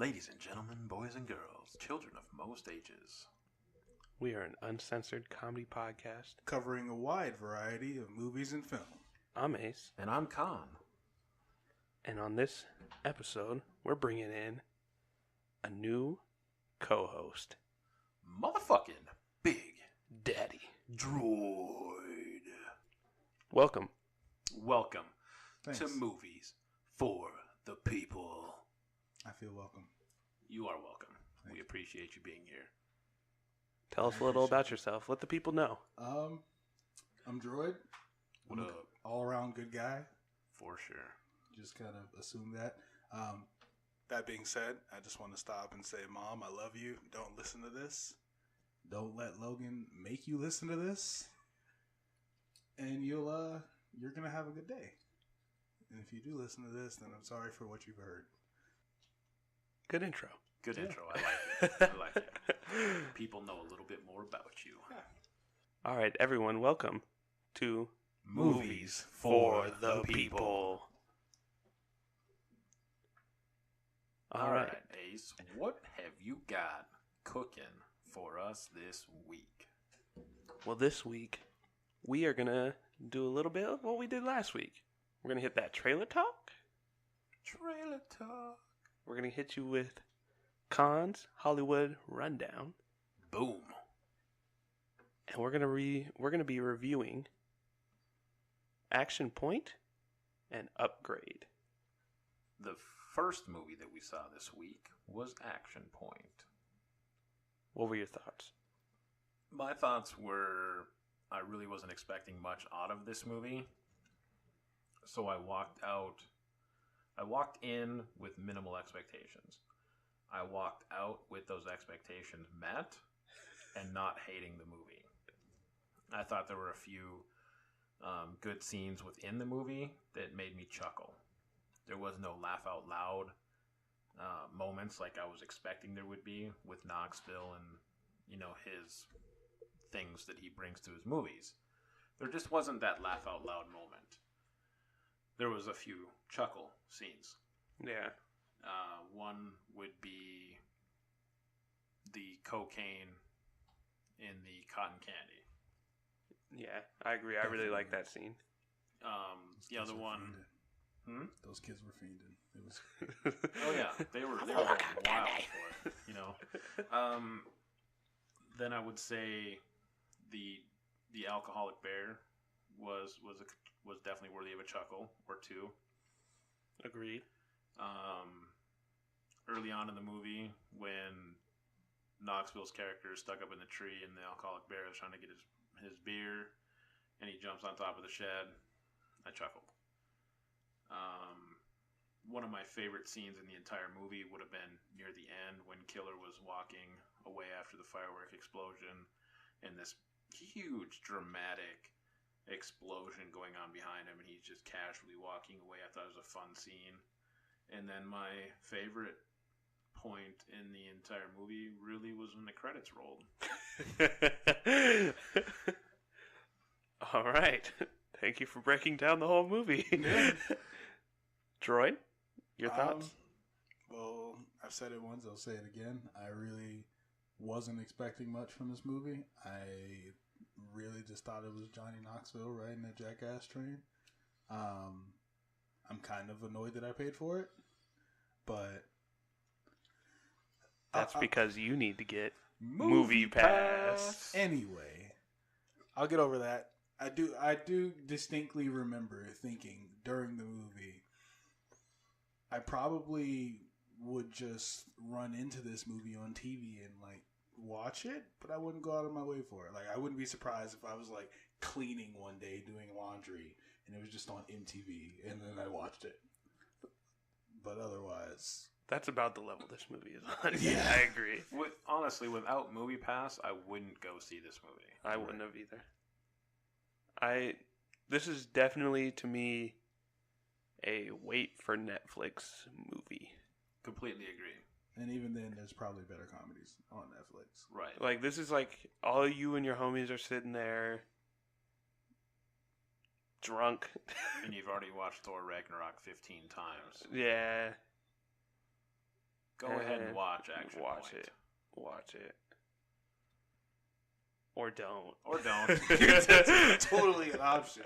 Ladies and gentlemen, boys and girls, children of most ages. We are an uncensored comedy podcast. Covering a wide variety of movies and film. I'm Ace. And I'm Khan. And on this episode, we're bringing in a new co-host. Motherfucking Big Daddy. Droid. Welcome. Welcome Thanks. to Movies for the People. I feel welcome. You are welcome. Thank We you. appreciate you being here. Tell us a little about yourself. Let the people know. I'm Droid. What I'm up? an all-around good guy. For sure. Just kind of assume that. That being said, I just want to stop and say, Mom, I love you. Don't listen to this. Don't let Logan make you listen to this. And you're gonna have a good day. And if you do listen to this, then I'm sorry for what you've heard. Good intro. Good Yeah. intro. I like it. I like it. People know a little bit more about you. All right, everyone, welcome to Movies for the People. All right. Ace, what have you got cooking for us this week? Well, this week, we are going to do a little bit of what we did last week. We're going to hit that trailer talk. Trailer talk. We're going to hit you with Khan's Hollywood Rundown. Boom. And we're gonna be reviewing Action Point and Upgrade. The first movie that we saw this week was Action Point. What were your thoughts? My thoughts were I really wasn't expecting much out of this movie. So I walked in with minimal expectations. I walked out with those expectations met and not hating the movie. I thought there were a few good scenes within the movie that made me chuckle. There was no laugh out loud moments like I was expecting there would be with Knoxville and, his things that he brings to his movies. There just wasn't that laugh out loud moment. There was a few chuckle scenes. Yeah. One would be the cocaine in the cotton candy. Yeah, I agree. I really like that scene. The other one. Those kids were fiending. It was. Oh yeah, they were going wild for it. Then I would say the alcoholic bear was definitely worthy of a chuckle or two. Agreed. Early on in the movie, when Knoxville's character is stuck up in the tree and the alcoholic bear is trying to get his beer, and he jumps on top of the shed, I chuckled. One of my favorite scenes in the entire movie would have been near the end when Killer was walking away after the firework explosion, and this huge dramatic explosion going on behind him, and he's just casually walking away. I thought it was a fun scene. And then my favorite point in the entire movie really was when the credits rolled. All right. Thank you for breaking down the whole movie. Droid, your thoughts? Well, I've said it once, I'll say it again. I really wasn't expecting much from this movie. I really just thought it was Johnny Knoxville riding a jackass train. I'm kind of annoyed that I paid for it, but That's because you need to get Movie Pass. Anyway, I'll get over that. I do distinctly remember thinking during the movie, I probably would just run into this movie on TV and watch it, but I wouldn't go out of my way for it. I wouldn't be surprised if I was cleaning one day doing laundry and it was just on MTV and then I watched it. But otherwise, That's about the level this movie is on. Yeah. I agree. Honestly, without Movie Pass, I wouldn't go see this movie. I wouldn't have either. This is definitely, to me, a wait for Netflix movie. Completely agree. and even then, there's probably better comedies on Netflix. Right. This is all you and your homies are sitting there drunk. And you've already watched Thor Ragnarok 15 times. Yeah. Go ahead and watch Action Watch Point. it. Watch it. Or don't. Or don't. That's totally an option.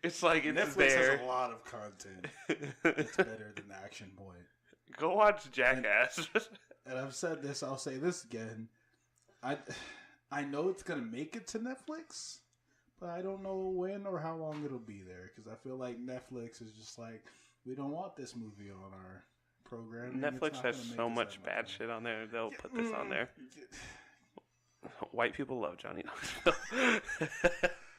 It's like it's Netflix there. has a lot of content. It's better than Action Point. Go watch Jackass. And I've said this, I'll say this again. I know it's gonna make it to Netflix, but I don't know when or how long it'll be there, because I feel like Netflix is just like, we don't want this movie on our program. Netflix has so much bad shit on there. They'll put this on there. White people love Johnny Knoxville.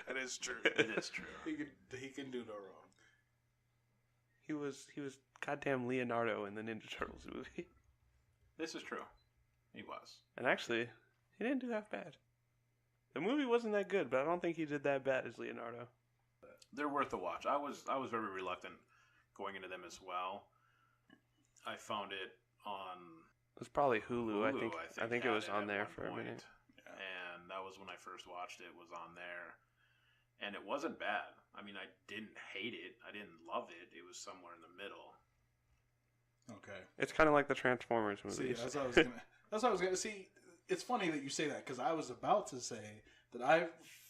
That is true. It is true. He can do no wrong. He was goddamn Leonardo in the Ninja Turtles movie. This is true. He was. And actually, he didn't do half bad. The movie wasn't that good, but I don't think he did that bad as Leonardo. They're worth a watch. I was very reluctant going into them as well. I found it on It was probably Hulu. I think it had was on there at for a one minute. point. And that was when I first watched it, was on there. And it wasn't bad. I mean, I didn't hate it. I didn't love it. It was somewhere in the middle. Okay. It's kind of like the Transformers movies. See, that's what I was gonna. See, it's funny that you say that, because I was about to say that I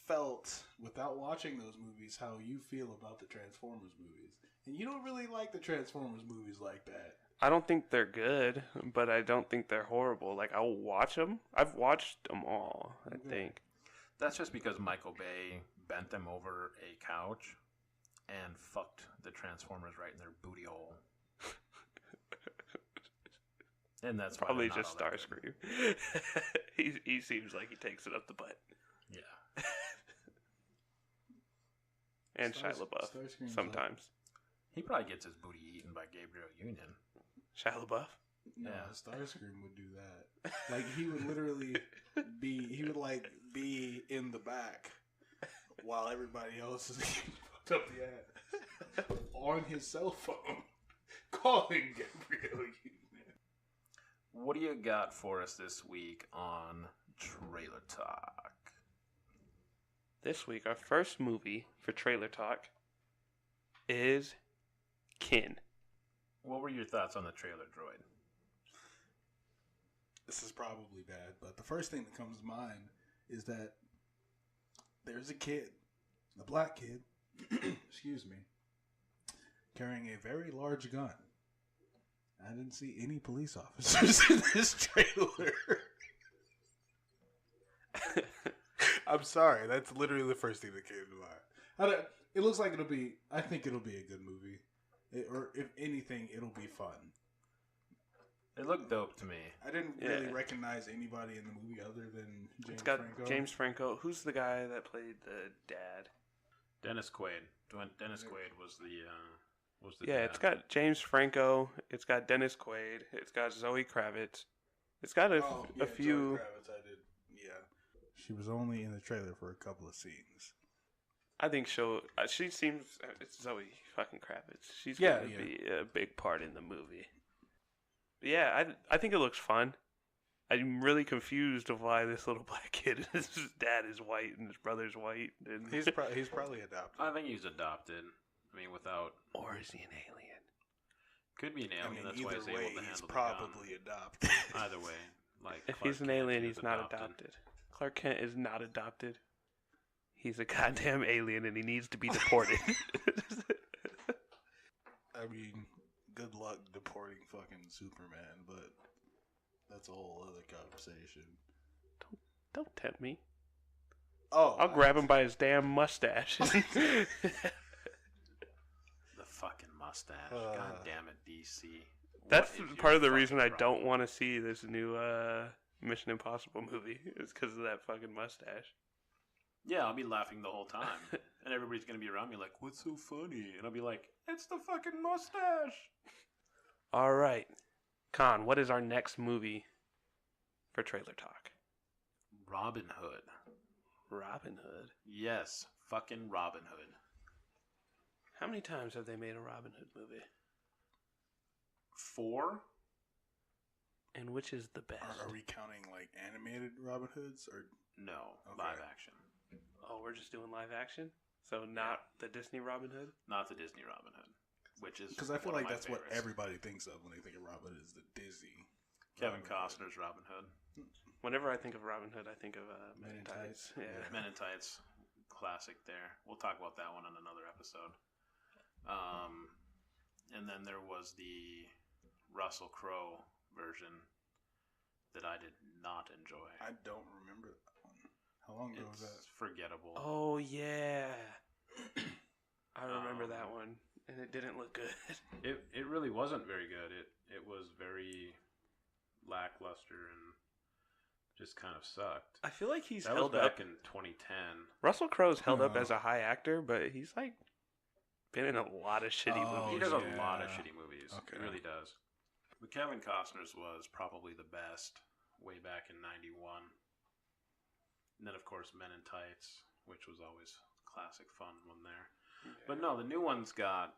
felt, without watching those movies, how you feel about the Transformers movies, and you don't really like the Transformers movies like that. I don't think they're good, but I don't think they're horrible. Like, I'll watch them. I've watched them all, I think. That's just because Michael Bay bent them over a couch and fucked the Transformers right in their booty hole. And that's why Probably they're not just all that good. Starscream. he seems like he takes it up the butt. Yeah. And Shia LaBeouf, Starscream's sometimes. He probably gets his booty eaten by Gabriel Union. Shia LaBeouf? No, Yeah. Starscream would do that. Like, he would literally be in the back while everybody else is getting fucked up the ass on his cell phone, calling Gabriel Union. What do you got for us this week on Trailer Talk? This week, our first movie for Trailer Talk is Kin. What were your thoughts on the trailer, Droid? This is probably bad, but the first thing that comes to mind is that there's a kid, a black kid, excuse me, carrying a very large gun. I didn't see any police officers in this trailer. I'm sorry. That's literally the first thing that came to mind. It looks like I think it'll be a good movie. Or if anything, it'll be fun. It looked dope to me. I didn't really recognize anybody in the movie other than James It's got Franco. James Franco. Who's the guy that played the dad? Dennis Quaid. Dennis Quaid was the Yeah, dad. it's got James Franco. It's got Dennis Quaid. It's got Zoe Kravitz. It's got a few. Zoe Kravitz, I did. Yeah, she was only in the trailer for a couple of scenes. I think she seems. It's Zoe fucking Kravitz. She's gonna be a big part in the movie. But yeah, I think it looks fun. I'm really confused of why this little black kid, his dad is white and his brother's white. And He's probably adopted. I think he's adopted. I mean, without... Or is he an alien? Could be an alien. That's why he's either way, able to he's handle the probably gun. adopted. Either way. Like, If Clark he's an Kent, alien, he he's was not adopted. Clark Kent is not adopted. He's a goddamn alien and he needs to be deported. I mean, good luck deporting fucking Superman, but that's a whole other conversation. Don't tempt me. Oh, I'll grab him by his damn mustache. The fucking mustache. God damn it, DC. That's What is part your of the fucking reason I problem? don't want to see this new Mission Impossible movie. Is because of that fucking mustache. Yeah, I'll be laughing the whole time. And everybody's going to be around me like, what's so funny? And I'll be like, it's the fucking mustache. All right. Con, what is our next movie for Trailer Talk? Robin Hood. Robin Hood. Yes, fucking Robin Hood. How many times have they made a Robin Hood movie? 4? And which is the best? Are we counting like animated Robin Hoods or? No, Okay. live action. Oh, we're just doing live action? So not the Disney Robin Hood? Not the Disney Robin Hood. which is because I feel like that's favorites. what everybody thinks of when they think of Robin Hood is the Disney. Kevin Costner's Robin Hood. Whenever I think of Robin Hood, I think of Men in Tights. Yeah. Men in Tights, classic there. We'll talk about that one on another episode. And then there was the Russell Crowe version that I did not enjoy. I don't remember that one. How long ago was that? It's forgettable. Oh, yeah. I remember that one, and it didn't look good. It really wasn't very good. It was very lackluster and just kind of sucked. I feel like he's that held was back up. in 2010. Russell Crowe's held up as a high actor, but he's like been in a lot of shitty movies. He does a lot of shitty movies. Okay. He really does. But Kevin Costner's was probably the best way back in 91. And then, of course, Men in Tights, which was always classic fun one there. Yeah. But no, the new one's got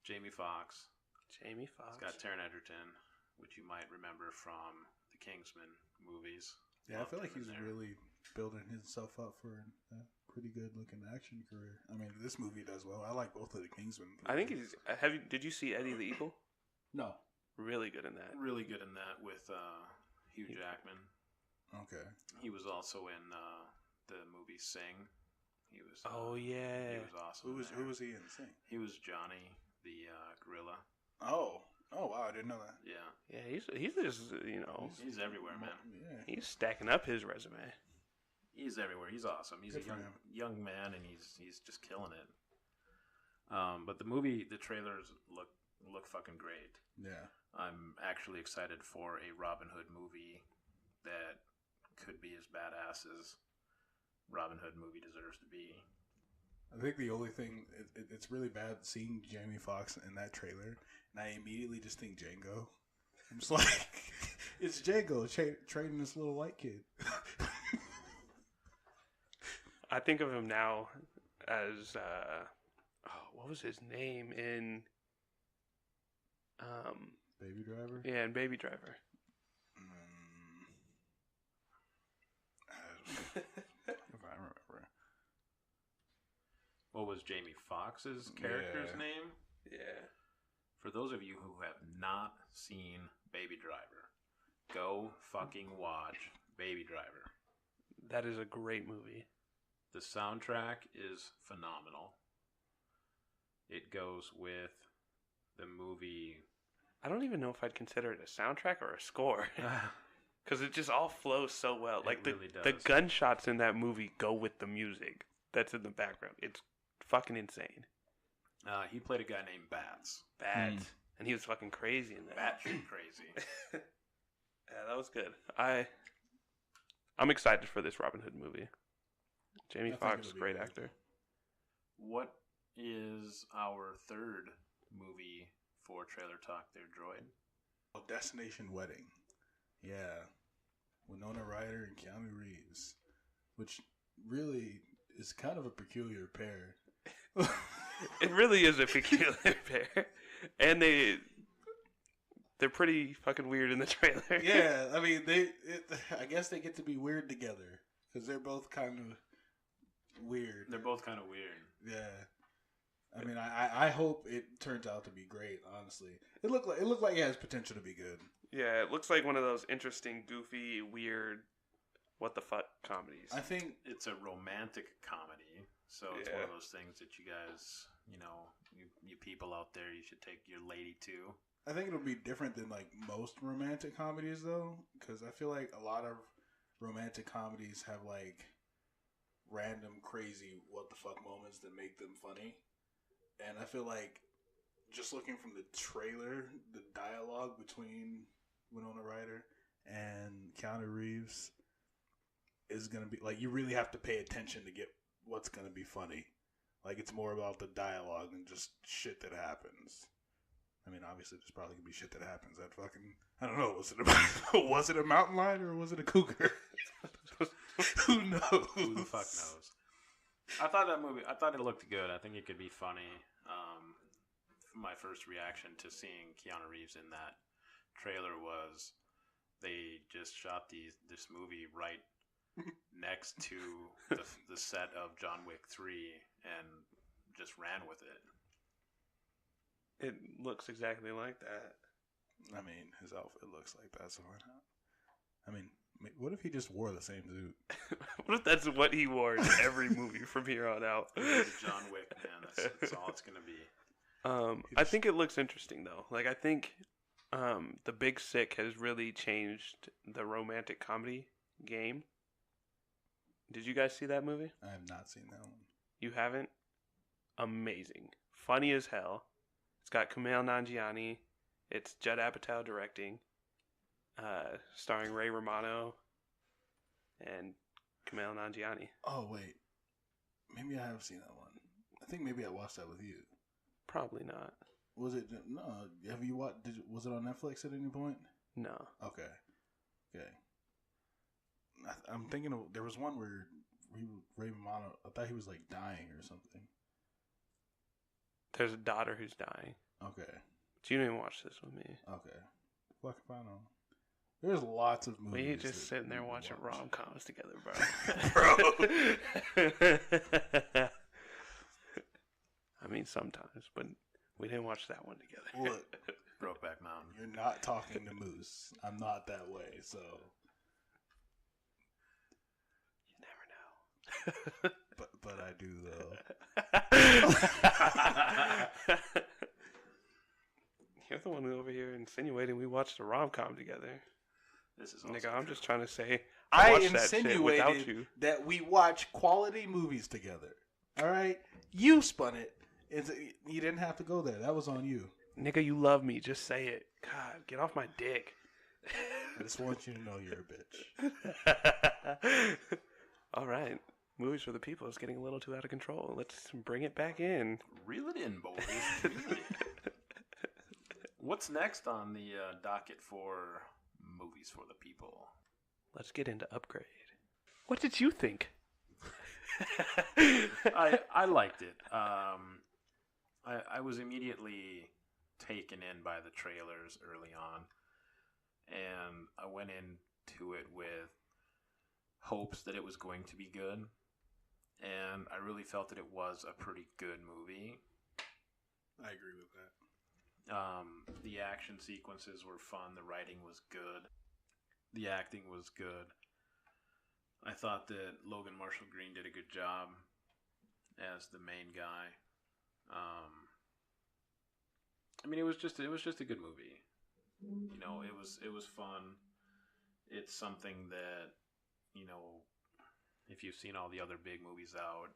Jamie Foxx. Jamie Foxx. It's got Taron Egerton, which you might remember from the Kingsman movies. Yeah, I feel like he's really building himself up for a pretty good looking action career. I mean, this movie does well. I like both of the Kingsman movies. I think he's. Did you see Eddie the Eagle? No. Really good in that. Really good in that with Hugh Jackman. Okay. He was also in the movie Sing. He was. Oh yeah. He was awesome. Who was he in Sing? He was Johnny, the gorilla. Oh wow! I didn't know that. Yeah. Yeah, he's just he's everywhere, man. Yeah. He's stacking up his resume. He's everywhere. He's awesome. He's good a young man, and he's just killing it. But the trailers look fucking great. Yeah. I'm actually excited for a Robin Hood movie that could be as badass as Robin Hood movie deserves to be. I think the only thing, it's really bad seeing Jamie Foxx in that trailer, and I immediately just think Django. I'm just like, it's Django training this little white kid. I think of him now as, what was his name in... Baby Driver? Yeah, in Baby Driver. If I remember. What was Jamie Foxx's character's name? Yeah. For those of you who have not seen Baby Driver, go fucking watch Baby Driver. That is a great movie. The soundtrack is phenomenal. It goes with the movie. I don't even know if I'd consider it a soundtrack or a score. Because it just all flows so well. Like really does. The gunshots in that movie go with the music that's in the background. It's fucking insane. He played a guy named Bats. Bats. And he was fucking crazy in that. Batshit crazy. Yeah, that was good. I'm excited for this Robin Hood movie. Jamie Foxx is a great actor. What is our third movie for Trailer Talk there, Droid? Oh, Destination Wedding. Yeah. Winona Ryder and Keanu Reeves. Which really is kind of a peculiar pair. It really is a peculiar pair. And they're pretty fucking weird in the trailer. Yeah, I mean, I guess they get to be weird together. Because they're both kind of weird. They're both kind of weird. Yeah. I mean, I hope it turns out to be great. Honestly, it looked like it has potential to be good. Yeah, it looks like one of those interesting, goofy, weird, what the fuck comedies. I think it's a romantic comedy, so it's one of those things that you guys, you people out there, you should take your lady to. I think it'll be different than like most romantic comedies, though, because I feel like a lot of romantic comedies have like random, crazy, what the fuck moments that make them funny. And I feel like just looking from the trailer, the dialogue between Winona Ryder and Keanu Reeves is going to be like, you really have to pay attention to get what's going to be funny. Like, it's more about the dialogue than just shit that happens. I mean, obviously, there's probably going to be shit that happens. That fucking, I don't know, was it a mountain lion or was it a cougar? Who knows? Who the fuck knows? I thought it looked good. I think it could be funny. My first reaction to seeing Keanu Reeves in that trailer was they just shot this movie right next to the set of John Wick 3 and just ran with it. It looks exactly like that. I mean, his outfit looks like that, so why not? I mean, what if he just wore the same suit? What if that's what he wore in every movie from here on out? He's John Wick, man. That's all it's going to be. I think it looks interesting, though. Like, I think The Big Sick has really changed the romantic comedy game. Did you guys see that movie? I have not seen that one. You haven't? Amazing. Funny as hell. It's got Kumail Nanjiani. It's Judd Apatow directing. Starring Ray Romano and Kumail Nanjiani. Oh, wait. Maybe I have seen that one. I think maybe I watched that with you. Probably not. Was it? No. Have you watched? Was it on Netflix at any point? No. Okay. I'm thinking there was one where Ray Romano. I thought he was like dying or something. There's a daughter who's dying. Okay. But you didn't watch this with me. Okay. Well, I can find on. There's lots of movies. We just sitting there watching rom-coms together, bro. I mean, sometimes, but we didn't watch that one together. Look, Brokeback Mountain. you're not talking to Moose. I'm not that way, so. You never know. But I do though. You're the one over here insinuating we watched a rom-com together. This is Nigga, I'm just trying to say I watched that shit without you. insinuated that we watch quality movies together. All right, you spun it. You didn't have to go there. That was on you. Nigga, you love me. Just say it. God, get off my dick. I just want you to know you're a bitch. All right. Movies for the People is getting a little too out of control. Let's bring it back in. Reel it in, boys. Reel it in. What's next on the docket for Movies for the People? Let's get into Upgrade. What did you think? I liked it. I was immediately taken in by the trailers early on, and I went into it with hopes that it was going to be good, and I really felt that it was a pretty good movie. I agree with that. The action sequences were fun. The writing was good. The acting was good. I thought that Logan Marshall Green did a good job as the main guy. I mean, it was just a good movie. You know, it was fun. It's something that, you know, if you've seen all the other big movies out,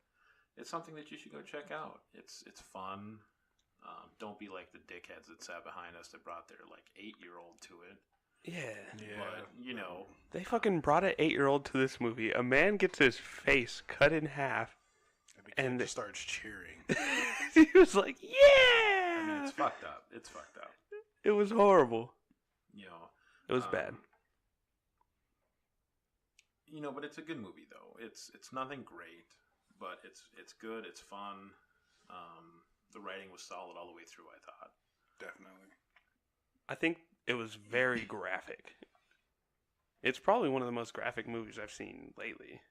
it's something that you should go check out. It's fun. Don't be like the dickheads that sat behind us that brought their 8-year-old to it. Yeah. But, you know, They fucking brought an 8-year-old to this movie. A man gets his face cut in half. And just starts cheering. He was like, yeah! I mean, it's fucked up. It's fucked up. It was horrible. You know. It was bad. You know, but it's a good movie though. It's nothing great, but it's good. It's fun. The writing was solid all the way through, I thought. Definitely. I think it was very graphic. It's probably one of the most graphic movies I've seen lately.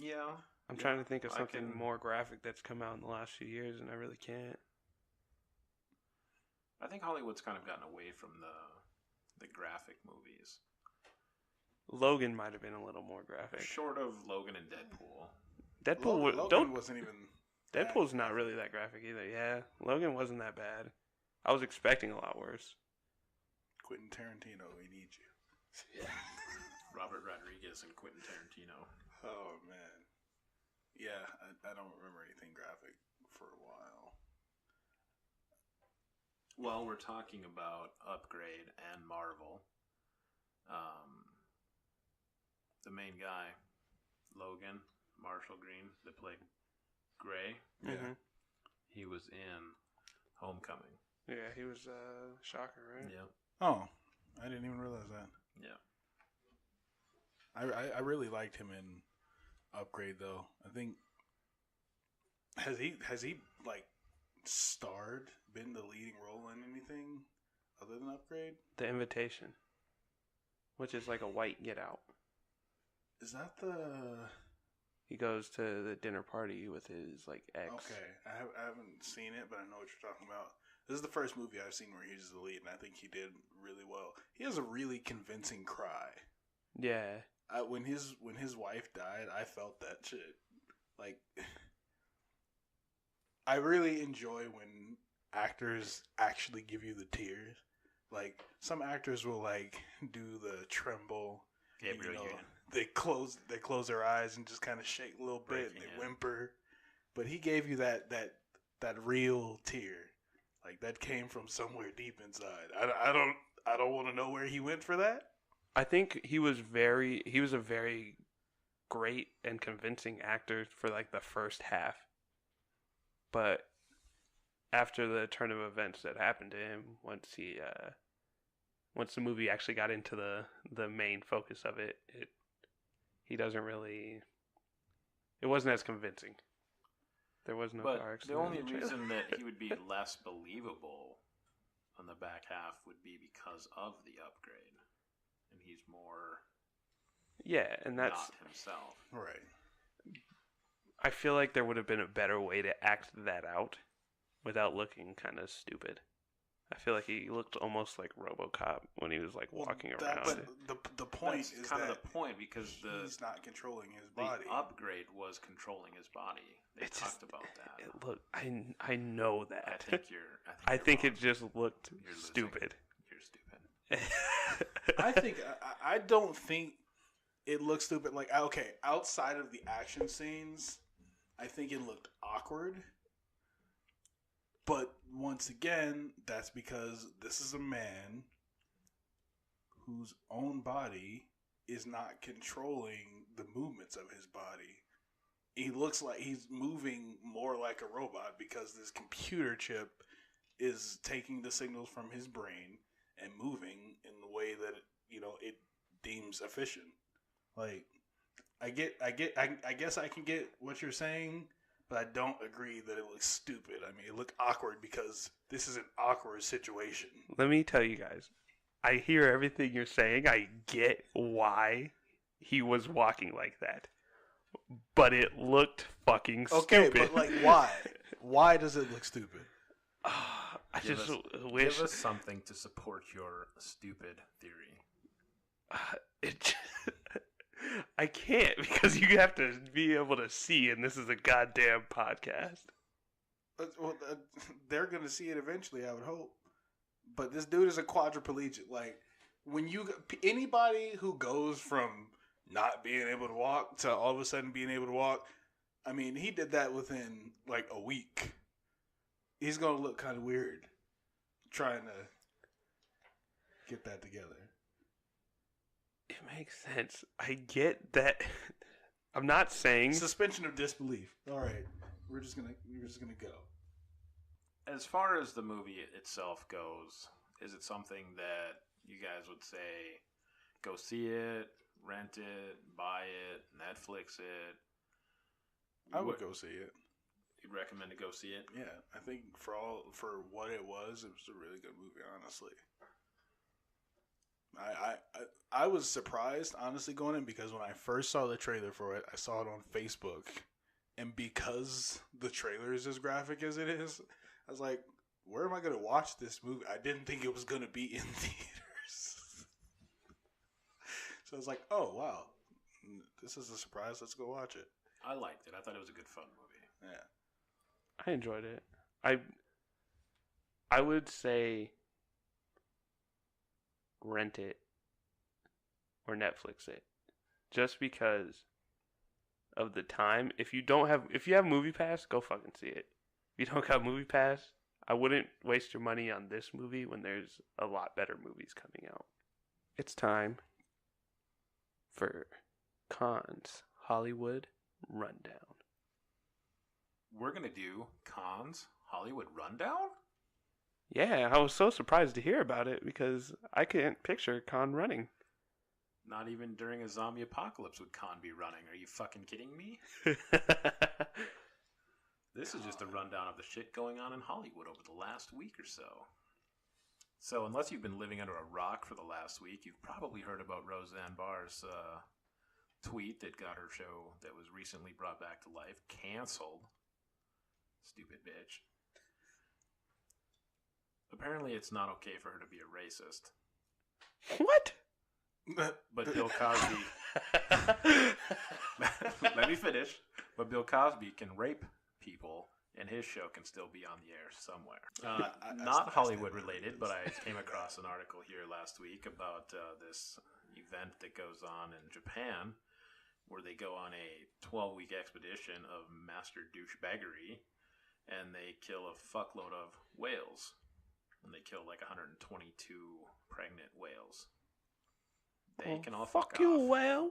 Yeah. I'm trying to think of something more graphic that's come out in the last few years, and I really can't. I think Hollywood's kind of gotten away from the graphic movies. Logan might have been a little more graphic. Short of Logan and Deadpool. Logan wasn't even. Deadpool's not really that graphic either. Yeah, Logan wasn't that bad. I was expecting a lot worse. Quentin Tarantino, we need you. Robert Rodriguez and Quentin Tarantino. Oh man, yeah, I don't remember anything graphic for a while. Well, we're talking about Upgrade and Marvel. The main guy, Logan Marshall Green, that played Gray. Yeah. He was in Homecoming. Yeah, he was Shocker, right? Yeah. Oh, I didn't even realize that. Yeah. I really liked him in Upgrade though. I think has he starred, been the leading role in anything other than Upgrade? The Invitation, which is like a white Get Out. Is that the He goes to the dinner party with his like ex. Okay, I haven't seen it, but I know what you're talking about. This is the first movie I've seen where he's the lead, and I think he did really well. He has a really convincing cry. Yeah. When his wife died, I felt that shit. Like, I really enjoy when actors actually give you the tears. Like, some actors will like do the tremble. Gabriel Union. They close their eyes and just kind of shake a little bit. And they whimper, but he gave you that real tear, like that came from somewhere deep inside. I don't want to know where he went for that. I think he was a very great and convincing actor for like the first half, but after the turn of events that happened to him, once the movie actually got into the main focus of it, he doesn't really. It wasn't as convincing. There was no car accident. The only reason that he would be less believable on the back half would be because of the upgrade, and he's more. Yeah, and that's not himself. Right. I feel like there would have been a better way to act that out without looking kind of stupid. I feel like he looked almost like RoboCop when he was like walking around. But the point is kind of the point because he's not controlling his body. The upgrade was controlling his body. They talked about that. Look, I know that. I think it just looked stupid. You're stupid. I don't think it looks stupid. Like, okay, outside of the action scenes, I think it looked awkward. But once again, that's because this is a man whose own body is not controlling the movements of his body. He looks like he's moving more like a robot because this computer chip is taking the signals from his brain and moving in the way that it deems efficient. Like, I guess I can get what you're saying. But I don't agree that it looks stupid. I mean, it looked awkward because this is an awkward situation. Let me tell you guys. I hear everything you're saying. I get why he was walking like that. But it looked fucking stupid. Okay, but like, why? Why does it look stupid? I just wish... Give us something to support your stupid theory. I can't because you have to be able to see, and this is a goddamn podcast. Well, they're going to see it eventually, I would hope. But this dude is a quadriplegic. Like, anybody who goes from not being able to walk to all of a sudden being able to walk, I mean, he did that within like a week. He's going to look kind of weird trying to get that together. It makes sense. I get that. I'm not saying suspension of disbelief. All right, we're just gonna go. As far as the movie itself goes, is it something that you guys would say, go see it, rent it, buy it, Netflix it? I would go see it. You'd recommend to go see it? Yeah, I think for what it was a really good movie. Honestly. I was surprised, honestly, going in because when I first saw the trailer for it, I saw it on Facebook. And because the trailer is as graphic as it is, I was like, where am I going to watch this movie? I didn't think it was going to be in theaters. So I was like, oh, wow. This is a surprise. Let's go watch it. I liked it. I thought it was a good, fun movie. Yeah. I enjoyed it. I would say rent it or Netflix it, just because of the time. If you have Movie Pass, go fucking see it. If you don't got Movie Pass, I wouldn't waste your money on this movie when there's a lot better movies coming out. It's time for Khan's Hollywood Rundown. We're gonna do Khan's Hollywood Rundown? Yeah, I was so surprised to hear about it because I can't picture Khan running. Not even during a zombie apocalypse would Khan be running. Are you fucking kidding me? This is just a rundown of the shit going on in Hollywood over the last week or so. So unless you've been living under a rock for the last week, you've probably heard about Roseanne Barr's tweet that got her show that was recently brought back to life canceled. Stupid bitch. Apparently, it's not okay for her to be a racist. What? But Bill Cosby... Let me finish. But Bill Cosby can rape people, and his show can still be on the air somewhere. Not Hollywood related, but I came across an article here last week about this event that goes on in Japan, where they go on a 12-week expedition of master douchebaggery, and they kill a fuckload of whales. And they kill like 122 pregnant whales. They can all fuck you, off. whale.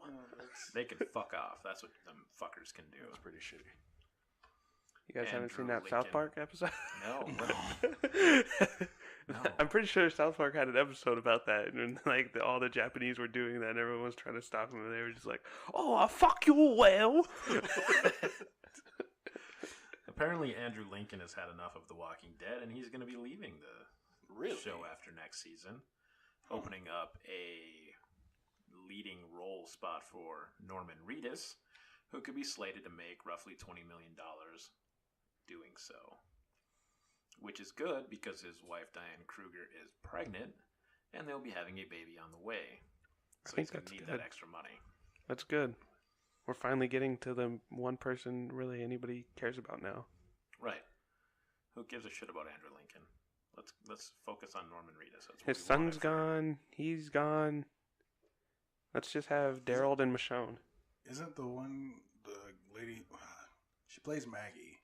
They can fuck off. That's what them fuckers can do. It's pretty shitty. You guys haven't seen that Lincoln. South Park episode? No. No. I'm pretty sure South Park had an episode about that, and like all the Japanese were doing that, and everyone was trying to stop them, and they were just like, "Oh, I fuck you, whale." Apparently, Andrew Lincoln has had enough of The Walking Dead, and he's going to be leaving the show after next season, opening up a leading role spot for Norman Reedus, who could be slated to make roughly $20 million doing so. Which is good because his wife Diane Kruger is pregnant, and they'll be having a baby on the way. So he's going to need that extra money. That's good. We're finally getting to the one person really anybody cares about now. Right. Who gives a shit about Andrew Lincoln? Let's focus on Norman Reedus. His son's gone. He's gone. Let's just have Daryl and Michonne. Isn't the lady? She plays Maggie.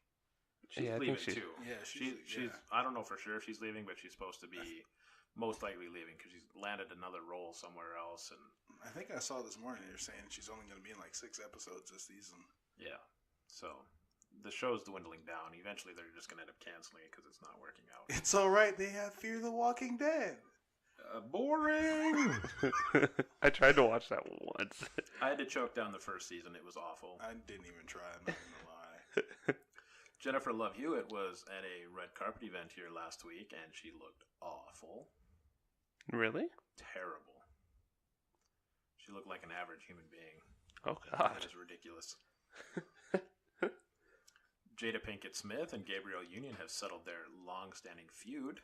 She's leaving too. Yeah, she's. I don't know for sure if she's leaving, but she's supposed to be most likely leaving because she's landed another role somewhere else. And I think I saw this morning they're saying she's only going to be in like 6 episodes this season. Yeah, so the show's dwindling down. Eventually, they're just going to end up canceling it because it's not working out. It's all right. They have Fear the Walking Dead. Boring. I tried to watch that once. I had to choke down the first season. It was awful. I didn't even try. I'm not going to lie. Jennifer Love Hewitt was at a red carpet event here last week, and she looked awful. Really? Terrible. She looked like an average human being. Oh, God. That is ridiculous. Jada Pinkett Smith and Gabrielle Union have settled their long-standing feud.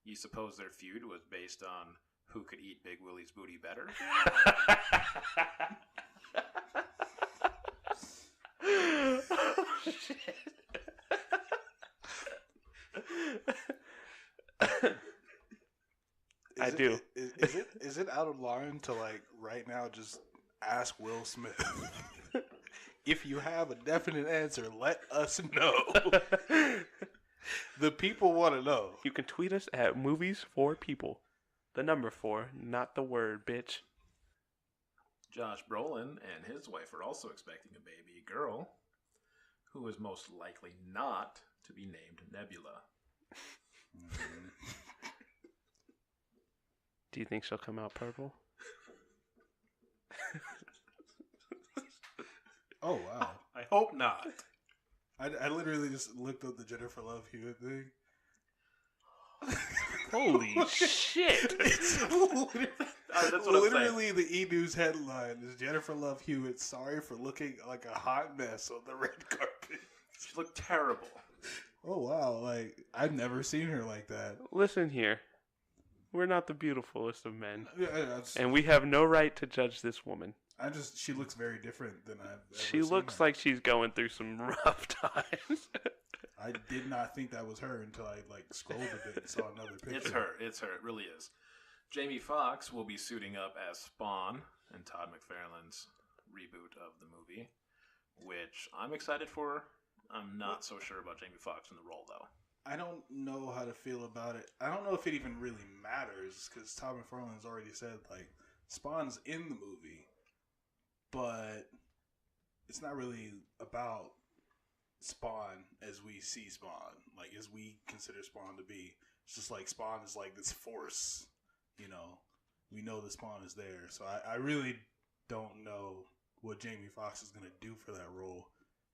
You suppose their feud was based on who could eat Big Willie's booty better? Shit. I do. Is it out of line to like right now just ask Will Smith? If you have a definite answer, let us know. The people want to know. You can tweet us at movies4people. The number 4, not the word, bitch. Josh Brolin and his wife are also expecting a baby girl, who is most likely not to be named Nebula. Do you think she'll come out purple? Oh, wow. I hope not. I literally just looked up the Jennifer Love Hewitt thing. Holy shit! That's what Literally, the E! News headline is Jennifer Love Hewitt sorry for looking like a hot mess on the red carpet. She looked terrible. Oh, wow. Like, I've never seen her like that. Listen here. We're not the beautifulest of men. Yeah, and we have no right to judge this woman. She looks very different than I've ever She looks like she's going through some rough times. I did not think that was her until I scrolled a bit and saw another picture. It's her. It really is. Jamie Foxx will be suiting up as Spawn in Todd McFarlane's reboot of the movie, which I'm excited for. I'm not so sure about Jamie Foxx in the role, though. I don't know how to feel about it. I don't know if it even really matters, because Todd McFarlane's already said, Spawn's in the movie, but it's not really about Spawn as we see Spawn, as we consider Spawn to be. It's just Spawn is this force, we know the Spawn is there. So I really don't know what Jamie Foxx is going to do for that role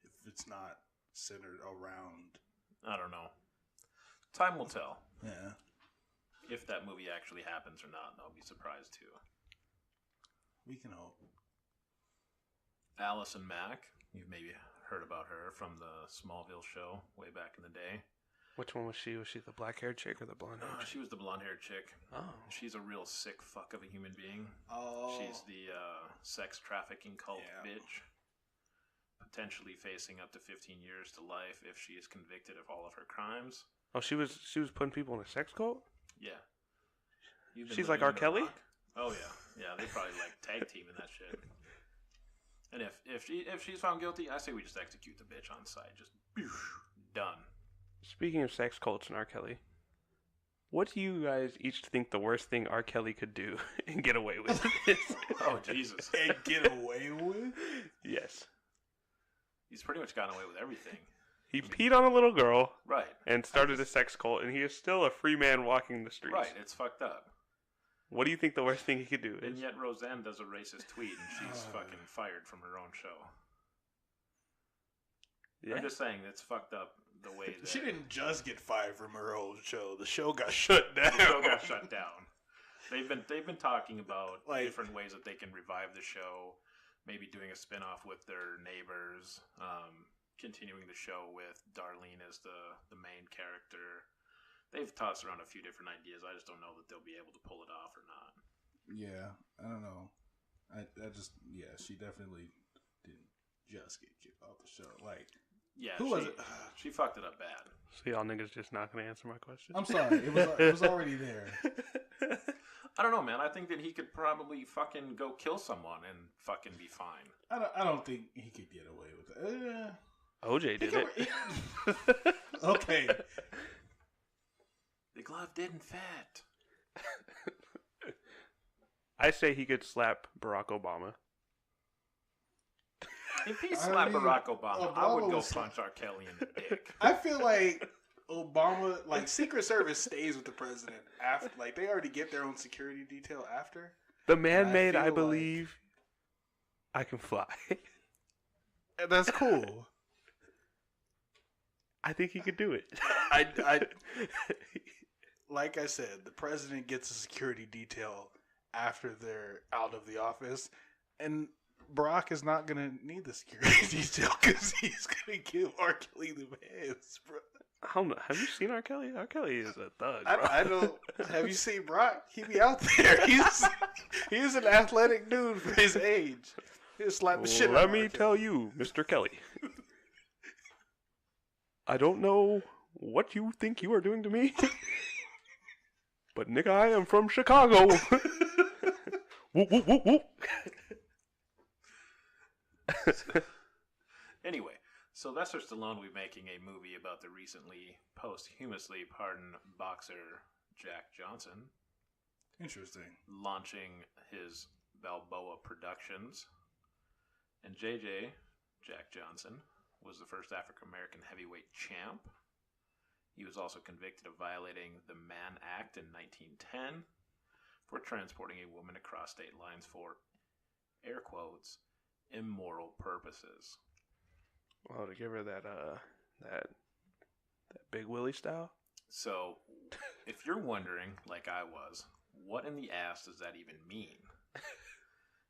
if it's not centered around. I don't know. Time will tell. Yeah. If that movie actually happens or not, I'll be surprised too. We can hope. Allison Mack. You've maybe heard about her from the Smallville show way back in the day. Which one was she? Was she the black-haired chick or the blonde-haired chick? She was the blonde-haired chick. Oh. She's a real sick fuck of a human being. Oh. She's the sex trafficking cult bitch. Potentially facing up to 15 years to life if she is convicted of all of her crimes. Oh, she was putting people in a sex cult? Yeah. She's like R. Kelly? Oh, yeah. Yeah, they probably like tag teaming that shit. And if she's found guilty, I say we just execute the bitch on sight. Just done. Speaking of sex cults and R. Kelly, what do you guys each think the worst thing R. Kelly could do and get away with is? Oh, Jesus. And get away with? Yes. He's pretty much gotten away with everything. He peed on a little girl. Right. And started a sex cult, and he is still a free man walking the streets. Right, it's fucked up. What do you think the worst thing he could do is? And yet Roseanne does a racist tweet, and she's fucking fired from her own show. Yeah. I'm just saying, it's fucked up the way that... She didn't just get fired from her own show. The show got shut down. The show got shut down. They've been talking about different ways that they can revive the show. Maybe doing a spinoff with their neighbors. Continuing the show with Darlene as the main character. They've tossed around a few different ideas. I just don't know that they'll be able to pull it off or not. Yeah, I don't know. She definitely didn't just get kicked off the show. Who was it? She fucked it up bad. So y'all niggas just not going to answer my question? I'm sorry. It was already there. I don't know, man. I think that he could probably fucking go kill someone and fucking be fine. I don't think he could get away with it. OJ did it. Okay. The glove didn't fit. I say he could slap Barack Obama. If he slapped Barack Obama, I would go punch R. Kelly in the dick. I feel like Obama, Secret Service stays with the president after, they already get their own security detail after. The man made, I believe, I can fly. That's cool. I think he could do it. Like I said, the president gets a security detail after they're out of the office, and Barack is not going to need the security detail because he's going to give R. Kelly the hands, bro. I don't know. Have you seen R. Kelly? R. Kelly is a thug, bro. I don't. Have you seen Barack? He be out there. He's an athletic dude for his age. He'll slap the shit out of Let me tell you, Mr. Kelly. I don't know what you think you are doing to me. But, nigga, I am from Chicago. Whoop, whoop, whoop, whoop. Anyway, Sylvester Stallone will be making a movie about the recently posthumously pardoned boxer Jack Johnson. Interesting. Launching his Balboa Productions. And Jack Johnson, was the first African-American heavyweight champ. He was also convicted of violating the Mann Act in 1910 for transporting a woman across state lines for, air quotes, immoral purposes. Oh, to give her that Big Willie style? So, if you're wondering, like I was, what in the ass does that even mean?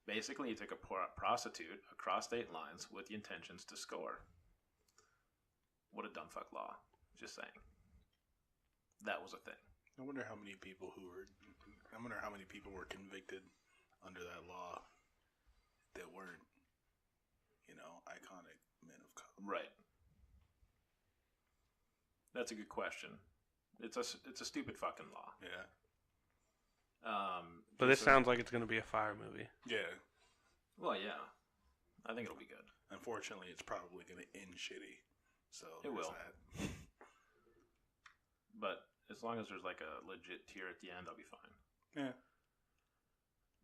Basically, he took a prostitute across state lines with the intentions to score. What a dumb fuck law. Just saying. That was a thing. I wonder how many people were convicted under that law that weren't, iconic men of color. Right. That's a good question. It's a stupid fucking law. Yeah. But this sounds like it's going to be a fire movie. Yeah. Well, yeah. I think it'll be good. Unfortunately, it's probably going to end shitty. So it will. That. But as long as there's a legit tear at the end, I'll be fine. Yeah.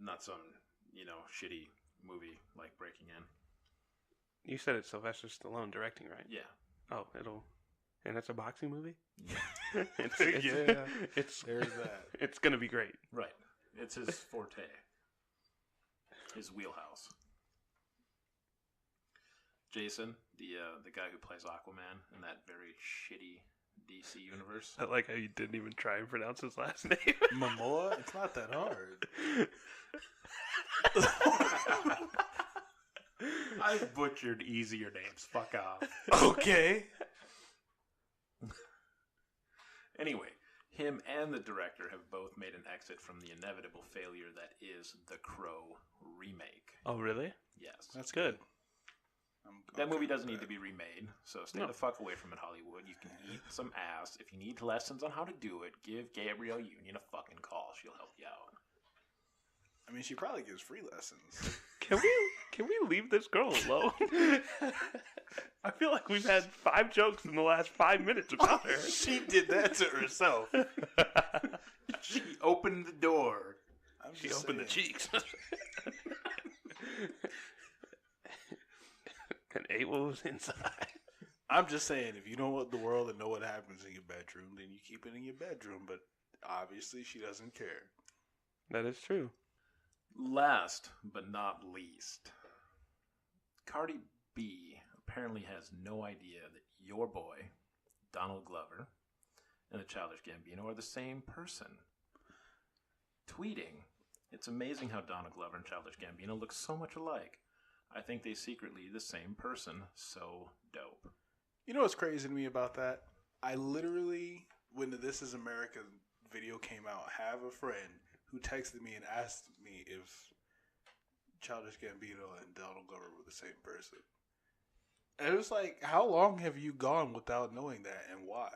Not some, shitty movie like Breaking In. You said it's Sylvester Stallone directing, right? Yeah. Oh, and it's a boxing movie? Yeah. It's there's that. It's going to be great. Right. It's his forte. His wheelhouse. Jason, the guy who plays Aquaman in that very shitty DC universe. I like how you didn't even try and pronounce his last name. Momoa? It's not that hard. I've butchered easier names. Fuck off. Okay. Anyway, him and the director have both made an exit from the inevitable failure that is The Crow remake. Oh, really? Yes. That's good. That movie doesn't need to be remade, so stay the fuck away from it, Hollywood. You can eat some ass. If you need lessons on how to do it, give Gabrielle Union a fucking call. She'll help you out. I mean, she probably gives free lessons. Can we leave this girl alone? I feel like we've had 5 jokes in the last 5 minutes about her. She did that to herself. She opened the door. She opened the cheeks. And ate what was inside. I'm just saying, if you don't want the world to know what happens in your bedroom, then you keep it in your bedroom. But obviously, she doesn't care. That is true. Last but not least, Cardi B apparently has no idea that your boy, Donald Glover, and the Childish Gambino are the same person. Tweeting, "It's amazing how Donald Glover and Childish Gambino look so much alike. I think they secretly the same person. So dope." You know what's crazy to me about that? I literally, when the This Is America video came out, have a friend who texted me and asked me if Childish Gambino and Donald Glover were the same person. And it was like, how long have you gone without knowing that, and why?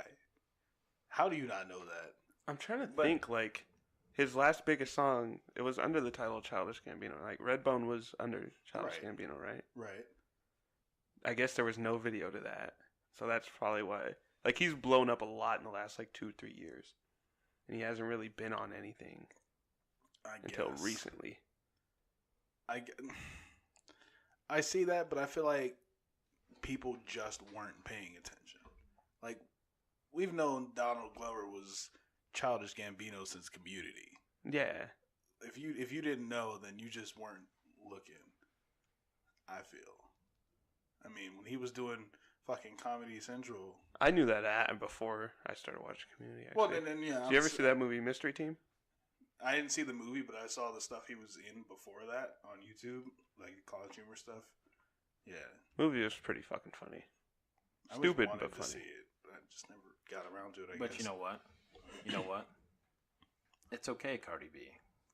How do you not know that? I'm trying to think, like, his last biggest song, it was under the title Childish Gambino. Like, Redbone was under Childish Gambino, right? Right. I guess there was no video to that. So that's probably why. Like, he's blown up a lot in the last, 2-3 years. And he hasn't really been on anything until recently. I see that, but I feel like people just weren't paying attention. Like, we've known Donald Glover was Childish Gambino since Community. Yeah. If you didn't know, then you just weren't looking. I feel. I mean, when he was doing fucking Comedy Central, I knew that before I started watching Community. Actually. Well, then yeah. Did you ever see that movie Mystery Team? I didn't see the movie, but I saw the stuff he was in before that on YouTube, like College Humor stuff. Yeah, movie was pretty fucking funny. Stupid but funny. See it, but I just never got around to it. I but guess. You know what? It's okay, Cardi B,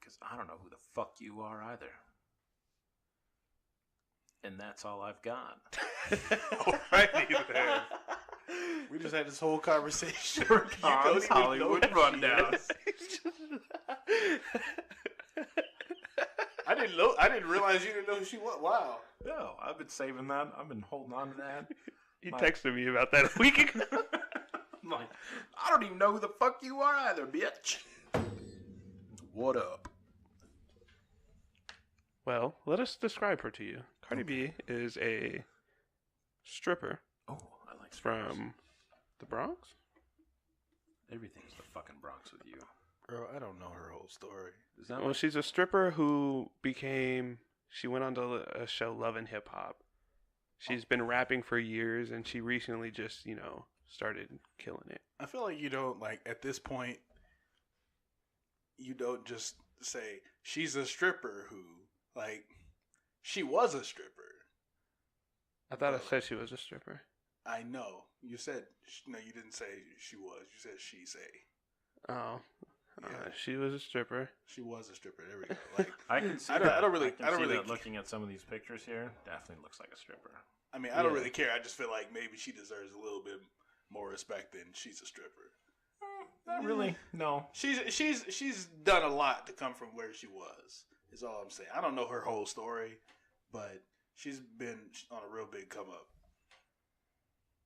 because I don't know who the fuck you are either. And that's all I've got. Alrighty there. We just had this whole conversation. Hollywood rundown. I didn't realize you didn't know who she was. Wow. No, I've been saving that. I've been holding on to that. He texted me about that a week ago. I'm like, I don't even know who the fuck you are either, bitch. What up? Well, let us describe her to you. Cardi B is a stripper. Oh, I like strippers. From the Bronx? Everything's the fucking Bronx with you. Bro, I don't know her whole story. Well, she's a stripper who she went on to a show Love and Hip Hop. She's been rapping for years, and she recently just, started killing it. I feel like you don't, at this point, you don't just say, she's a stripper who, she was a stripper. I thought I said she was a stripper. I know. You said, no, you didn't say she was. You said she say. Oh. Yeah. She was a stripper. She was a stripper. There we go. I can see I don't really looking at some of these pictures here, definitely looks like a stripper. I mean, I don't really care. I just feel like maybe she deserves a little bit more respect than she's a stripper. Not really. No. She's done a lot to come from where she was. Is all I'm saying. I don't know her whole story, but she's been on a real big come up.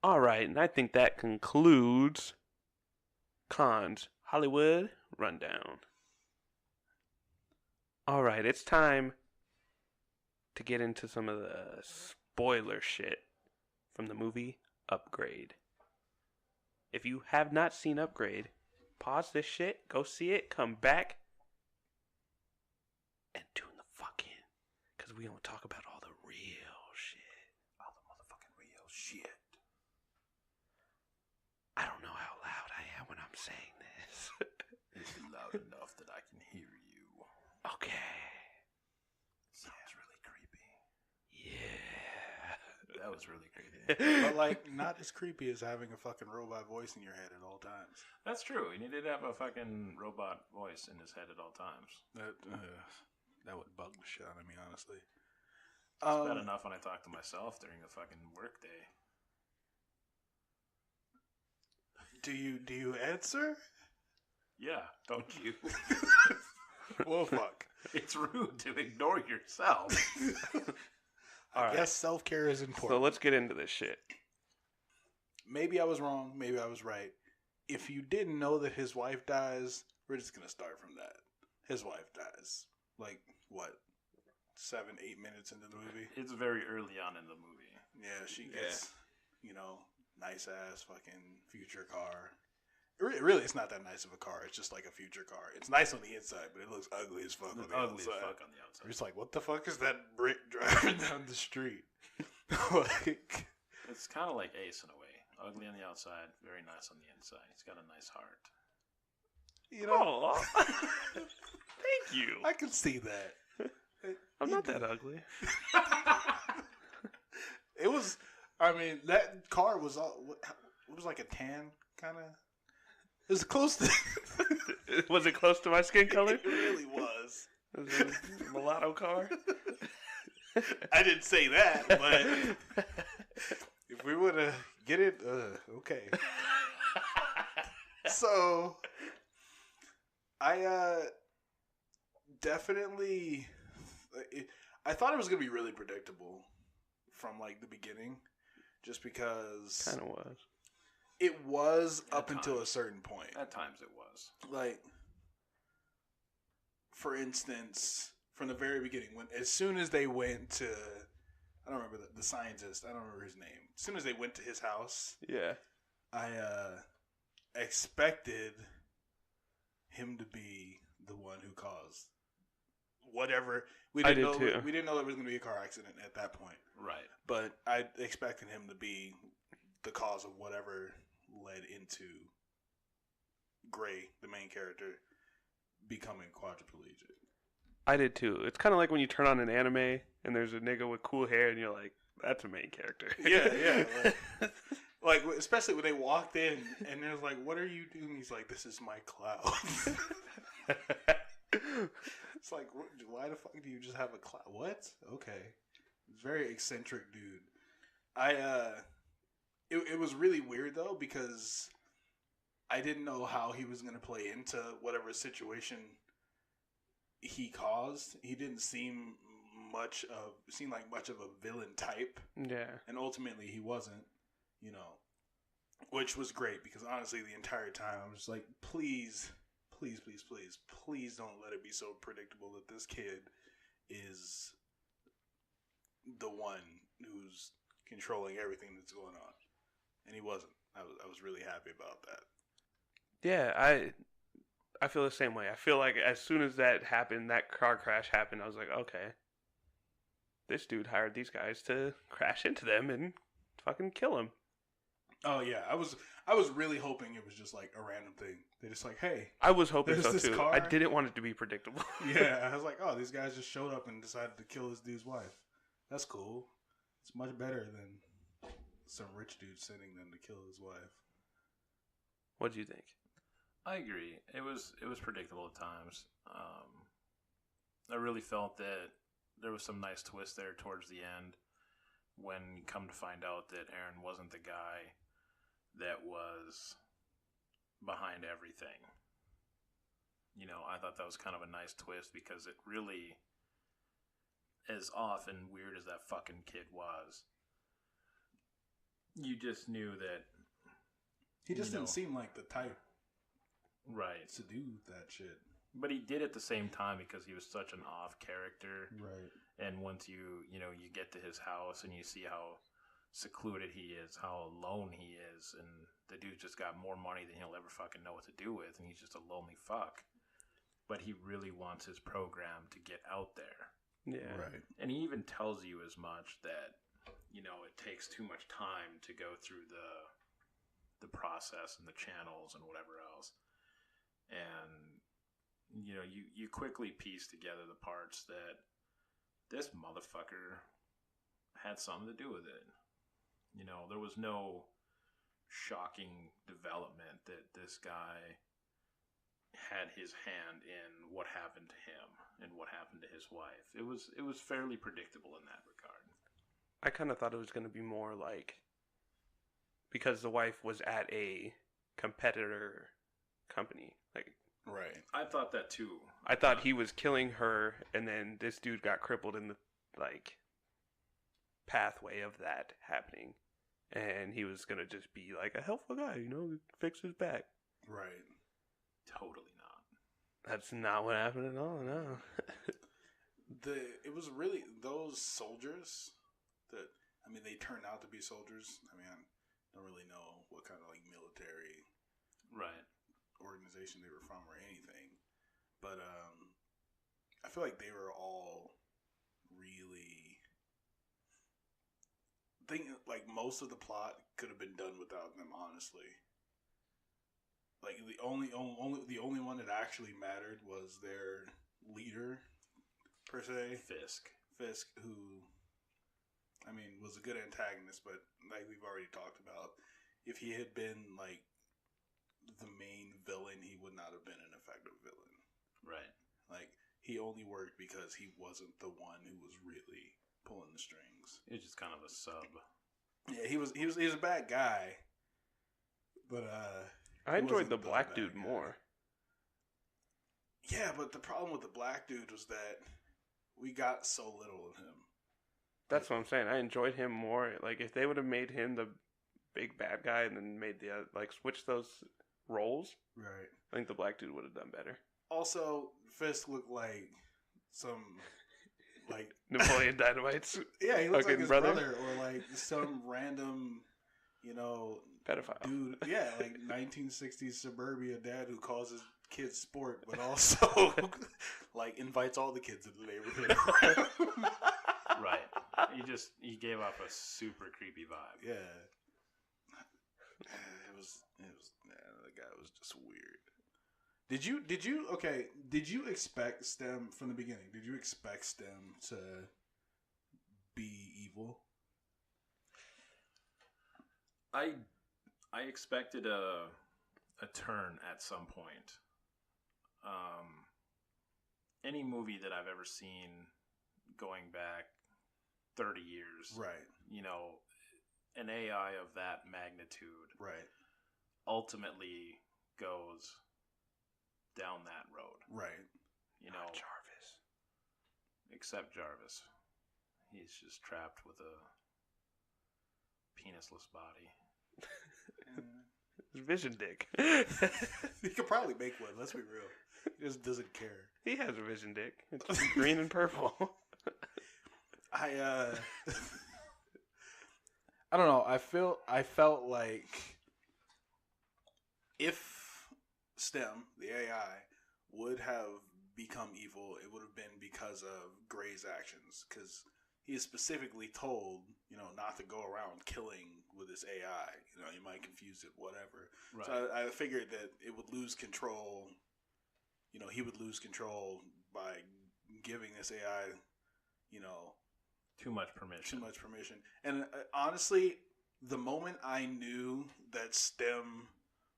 All right, and I think that concludes Khan's Hollywood Rundown. All right, it's time to get into some of the spoiler shit from the movie Upgrade. If you have not seen Upgrade, pause this shit, go see it, come back, and tune the fuck in. Because we gonna talk about all the real shit. All the motherfucking real shit. I don't know how loud I am when I'm saying this. It's loud enough that I can hear you. Okay. Sounds really creepy. Yeah. That was really creepy. But, like, not as creepy as having a fucking robot voice in your head at all times. That's true. He did have a fucking robot voice in his head at all times. That would bug the shit out of me, honestly. It's bad enough when I talk to myself during a fucking work day. Do you answer? Yeah, don't you? Well, fuck. It's rude to ignore yourself. I guess self-care is important. So let's get into this shit. Maybe I was wrong. Maybe I was right. If you didn't know that his wife dies, we're just going to start from that. His wife dies. Like, what? 7-8 minutes into the movie? It's very early on in the movie. Yeah, she gets, nice ass fucking future car. Really, it's not that nice of a car. It's just like a future car. It's nice on the inside, but it looks ugly as fuck on the outside. Ugly as fuck on the outside. You're just like, what the fuck is that brick driving down the street? Like, it's kind of like Ace in a way. Ugly on the outside, very nice on the inside. He's got a nice heart. Thank you. I can see that. I'm not that ugly. It was. I mean, that car was all. It was like a tan kind of. It was close to. Was it close to my skin color? It really was. It was a mulatto car. I didn't say that, but if we would have get it, okay. So, I definitely. I thought it was gonna be really predictable from like the beginning, just because kind of was. It was up until a certain point. At times it was. Like, for instance, from the very beginning, as soon as they went to, I don't remember the scientist. I don't remember his name. As soon as they went to his house, yeah, I expected him to be the one who caused whatever. We didn't know there was going to be a car accident at that point. Right. But I expected him to be the cause of whatever led into Gray, the main character, becoming quadriplegic. I did too. It's kind of like when you turn on an anime and there's a nigga with cool hair and you're like, that's a main character. Yeah. Like, especially when they walked in and they're like, what are you doing? He's like, this is my cloud. It's like, why the fuck do you just have a cloud? What? Okay. Very eccentric dude. It was really weird though, because I didn't know how he was going to play into whatever situation he caused. He didn't seem like much of a villain type. Yeah. And ultimately he wasn't, which was great, because honestly the entire time I was just like, please don't let it be so predictable that this kid is the one who's controlling everything that's going on. And he wasn't. I was really happy about that. Yeah, I feel the same way. I feel like as soon as that happened, that car crash happened, I was like, okay, this dude hired these guys to crash into them and fucking kill him. Oh yeah, I was really hoping it was just like a random thing. They're just like, hey, I was hoping so too. Car. I didn't want it to be predictable. Yeah, I was like, oh, these guys just showed up and decided to kill this dude's wife. That's cool. It's much better than some rich dude sending them to kill his wife. What do you think? I agree. It was predictable at times. I really felt that there was some nice twist there towards the end, when you come to find out that Aaron wasn't the guy that was behind everything. I thought that was kind of a nice twist, because it really, as off and weird as that fucking kid was, you just knew that he just didn't seem like the type, right, to do that shit. But he did at the same time, because he was such an off character, right? And once you get to his house and you see how secluded he is, how alone he is, and the dude's just got more money than he'll ever fucking know what to do with, and he's just a lonely fuck. But he really wants his program to get out there. Yeah. Right. And he even tells you as much that, it takes too much time to go through the process and the channels and whatever else. And, you quickly piece together the parts that this motherfucker had something to do with it. You know, there was no shocking development that this guy had his hand in what happened to him and what happened to his wife. It was fairly predictable in that regard. I kind of thought it was going to be more like, because the wife was at a competitor company. Like, right. I thought that too. I thought he was killing her, and then this dude got crippled in the like pathway of that happening, and he was gonna just be like a helpful guy, you know, fix his back. Right. Totally not. That's not what happened at all. No. It was really those soldiers that, I mean, they turned out to be soldiers. I mean, I don't really know what kind of like military organization they were from or anything, but I feel like they were all really like most of the plot could have been done without them, honestly. Like the only one that actually mattered was their leader, per se, Fisk, who, I mean, was a good antagonist, but like we've already talked about, if he had been like the main villain, he would not have been an effective villain. Right. Like, he only worked because he wasn't the one who was really pulling the strings. He was just kind of a sub. Yeah, he was a bad guy, but I enjoyed the black dude more. Yeah, but the problem with the black dude was that we got so little of him. That's what I'm saying. I enjoyed him more. Like, if they would have made him the big bad guy and then made the like switch those roles, right? I think the black dude would have done better. Also, Fisk looked like some like Napoleon Dynamite's yeah, he looks like his brother or like some random, you know, pedophile dude. Yeah, like 1960s suburbia dad who calls his kids sport, but also like invites all the kids in the neighborhood. Right. He gave off a super creepy vibe. Yeah. It was the guy was just weird. Did you expect Stem from the beginning? Did you expect Stem to be evil? I expected a turn at some point. Any movie that I've ever seen going back 30 years, right? You know, an AI of that magnitude, right, ultimately goes down that road, right? You know, Jarvis. Except Jarvis, he's just trapped with a penisless body. Vision dick. He could probably make one. Let's be real. He just doesn't care. He has a vision dick. It's green and purple. I don't know. I felt like if STEM, the AI, would have become evil, it would have been because of Gray's actions. Because he is specifically told, you know, not to go around killing with this AI. You know, you might confuse it, whatever. Right. So I figured that it would lose control. You know, he would lose control by giving this AI, you know, too much permission. And honestly, the moment I knew that STEM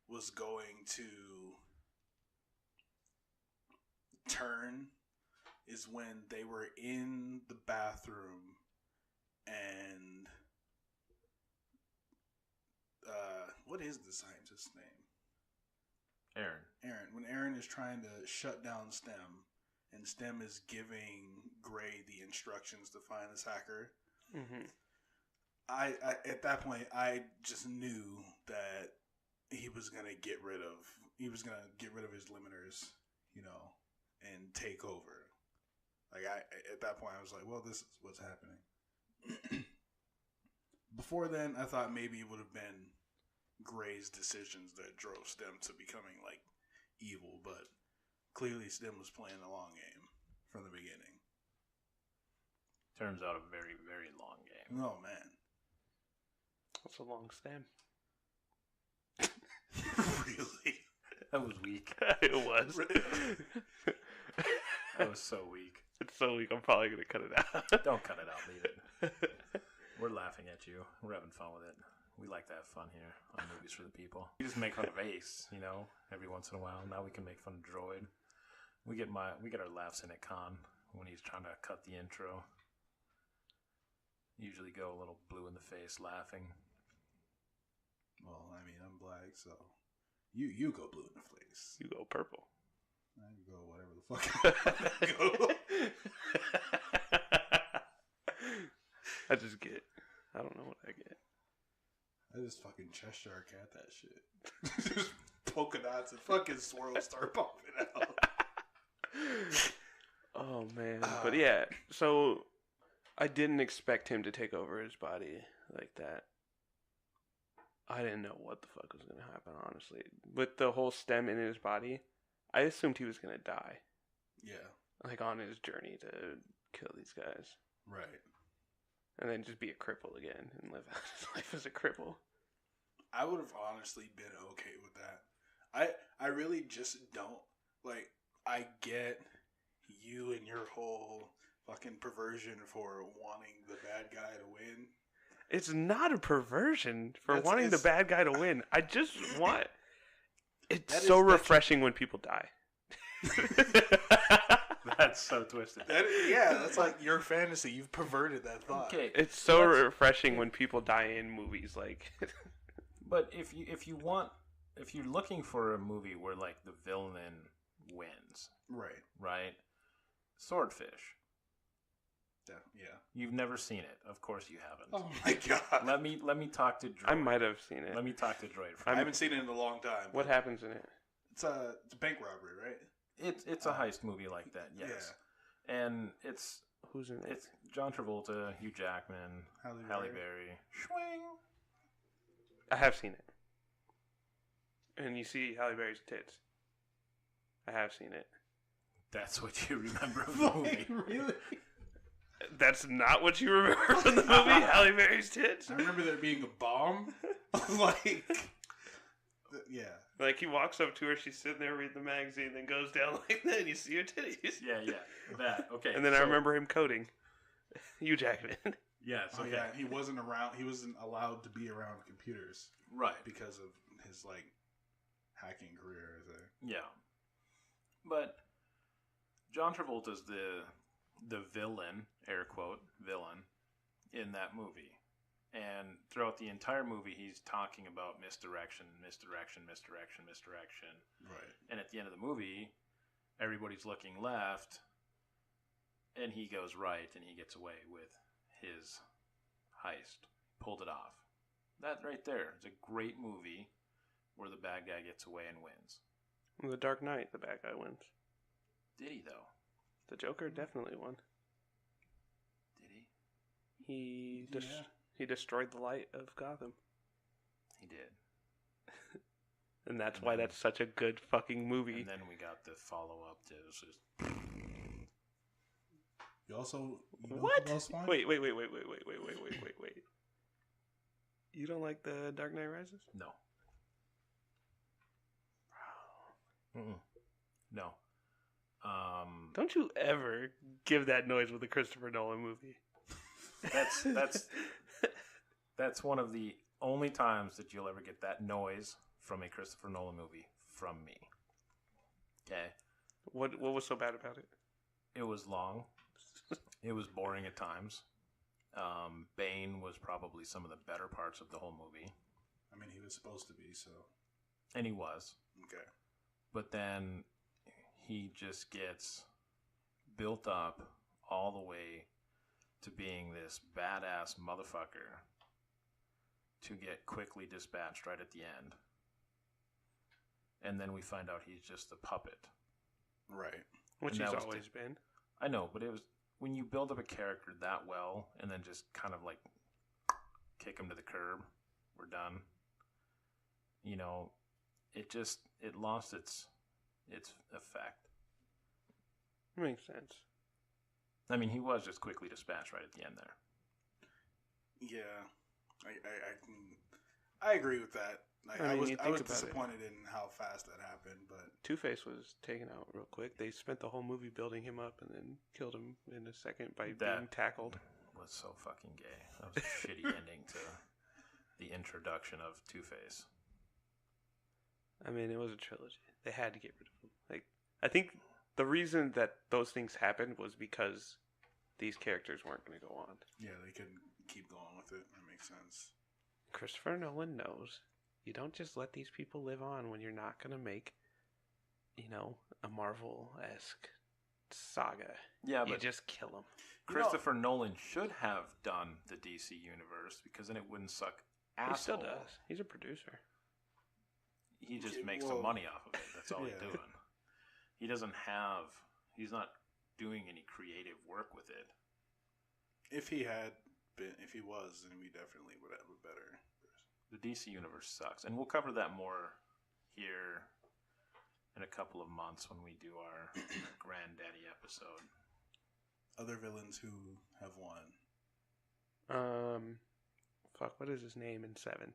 was going to turn is when they were in the bathroom and what is the scientist's name? Aaron. When Aaron is trying to shut down STEM and STEM is giving Gray the instructions to find this hacker, mm-hmm. I at that point I just knew that he was gonna get rid of his limiters, you know, and take over. Like at that point I was like, well, this is what's happening. Before then, I thought maybe it would have been Gray's decisions that drove STEM to becoming like evil, but clearly STEM was playing the long game from the beginning. Turns out a very, very long game. Oh man. That's a long stem. Really? That was weak. It was. That was so weak. It's so weak, I'm probably going to cut it out. Don't cut it out, leave it. We're laughing at you. We're having fun with it. We like to have fun here on Movies for the People. We just make fun of Ace, every once in a while. Now we can make fun of Droid. We get our laughs in at Khan when he's trying to cut the intro. Usually go a little blue in the face laughing. Well, I mean, I'm black, so you go blue in the face. You go purple. I go whatever the fuck I go. I just get. I don't know what I get. I just fucking Cheshire cat that shit. Just polka dots and fucking swirls start popping out. Oh man, but yeah. So I didn't expect him to take over his body like that. I didn't know what the fuck was gonna happen, honestly. With the whole stem in his body, I assumed he was gonna die. Yeah. Like on his journey to kill these guys. Right. And then just be a cripple again and live out his life as a cripple. I would have honestly been okay with that. I really just don't like. I get you and your whole fucking perversion for wanting the bad guy to win. It's not a perversion for wanting the bad guy to win. I just want. It's so refreshing when people die. That's so twisted. That's like your fantasy. You've perverted that thought. Okay, it's so refreshing when people die in movies, like. But if you're looking for a movie where like the villain wins, right? Swordfish. Yeah. You've never seen it. Of course you haven't. Oh my god. Let me talk to Droid. I might have seen it. Let me talk to Droid. I haven't seen it in a long time. What happens in it? It's a bank robbery, right? It's a heist movie like that. Yes. Yeah. And it's who's in it? It's John Travolta, Hugh Jackman, Halle Berry. Swing. I have seen it. And you see Halle Berry's tits. I have seen it. That's what you remember of the movie. Really? That's not what you remember from the movie, Halle Berry's tits? I remember there being a bomb. Yeah. Like, he walks up to her, she's sitting there reading the magazine, then goes down like that, and you see her titties. Yeah. That. Okay. And then I remember him coding. Hugh Jackman. Yes. Okay. Yeah, he wasn't allowed to be around computers. Right. Because of his, hacking career. Yeah. But John Travolta's the villain, air quote, villain, in that movie. And throughout the entire movie, he's talking about misdirection. Right. And at the end of the movie, everybody's looking left, and he goes right, and he gets away with his heist. Pulled it off. That right there is a great movie where the bad guy gets away and wins. In The Dark Knight, the bad guy wins. Did he, though? The Joker definitely won. Did he? He destroyed the light of Gotham. He did. And that's why that's such a good fucking movie. And then we got the follow-up to just... You also... What? Wait. You don't like The Dark Knight Rises? No. No. Don't you ever give that noise with a Christopher Nolan movie. That's one of the only times that you'll ever get that noise from a Christopher Nolan movie from me. Okay. What was so bad about it? It was long. It was boring at times. Bane was probably some of the better parts of the whole movie. I mean, he was supposed to be, so. And he was. Okay. But then he just gets built up all the way to being this badass motherfucker to get quickly dispatched right at the end. And then we find out he's just a puppet. Right. Which he's always been. I know, but it was when you build up a character that well and then just kind of kick him to the curb, we're done. It lost its effect. Makes sense. I mean, he was just quickly dispatched right at the end there. Yeah, I agree with that. I was disappointed in how fast that happened, but Two-Face was taken out real quick. They spent the whole movie building him up and then killed him in a second by being tackled. was so fucking gay. That was a shitty ending to the introduction of Two-Face. I mean, it was a trilogy. They had to get rid of him. Like, I think the reason that those things happened was because these characters weren't going to go on. Yeah, they couldn't keep going with it. That makes sense. Christopher Nolan knows you don't just let these people live on when you're not going to make, a Marvel-esque saga. Yeah, you but just kill them. Christopher Nolan should have done the DC universe because then it wouldn't suck asshole. He still does. He's a producer. He just makes some money off of it. That's all he's doing. He's not doing any creative work with it. If he was, then we definitely would have a better. The DC universe sucks. And we'll cover that more here in a couple of months when we do our Granddaddy episode. Other villains who have won. What is his name in 7?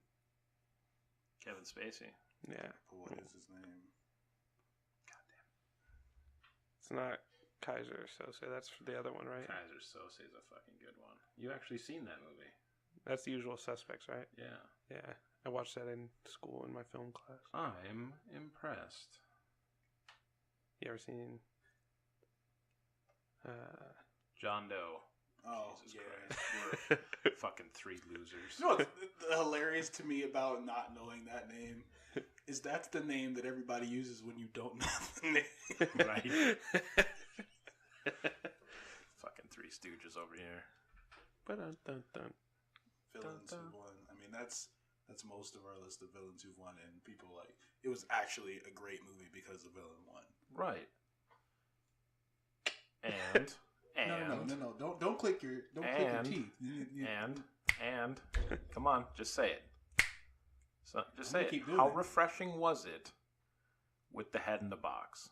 Kevin Spacey. Yeah. What is his name? Goddamn. It's not Kaiser Sose. That's the ottle one, right? Kaiser Sose is a fucking good one. You actually seen that movie? That's The Usual Suspects, right? Yeah. Yeah. I watched that in school in my film class. I'm impressed. You ever seen John Doe? Oh, Jesus yeah. Christ. We're fucking 3 losers. You know what's hilarious to me about not knowing that name is that's the name that everybody uses when you don't know the name. Right? Fucking 3 Stooges over here. Villains who won. I mean, that's most of our list of villains who've won, and people it was actually a great movie because the villain won. Right. And no. Don't click your teeth. And come on, just say it. So just say it. How refreshing was it with the head in the box?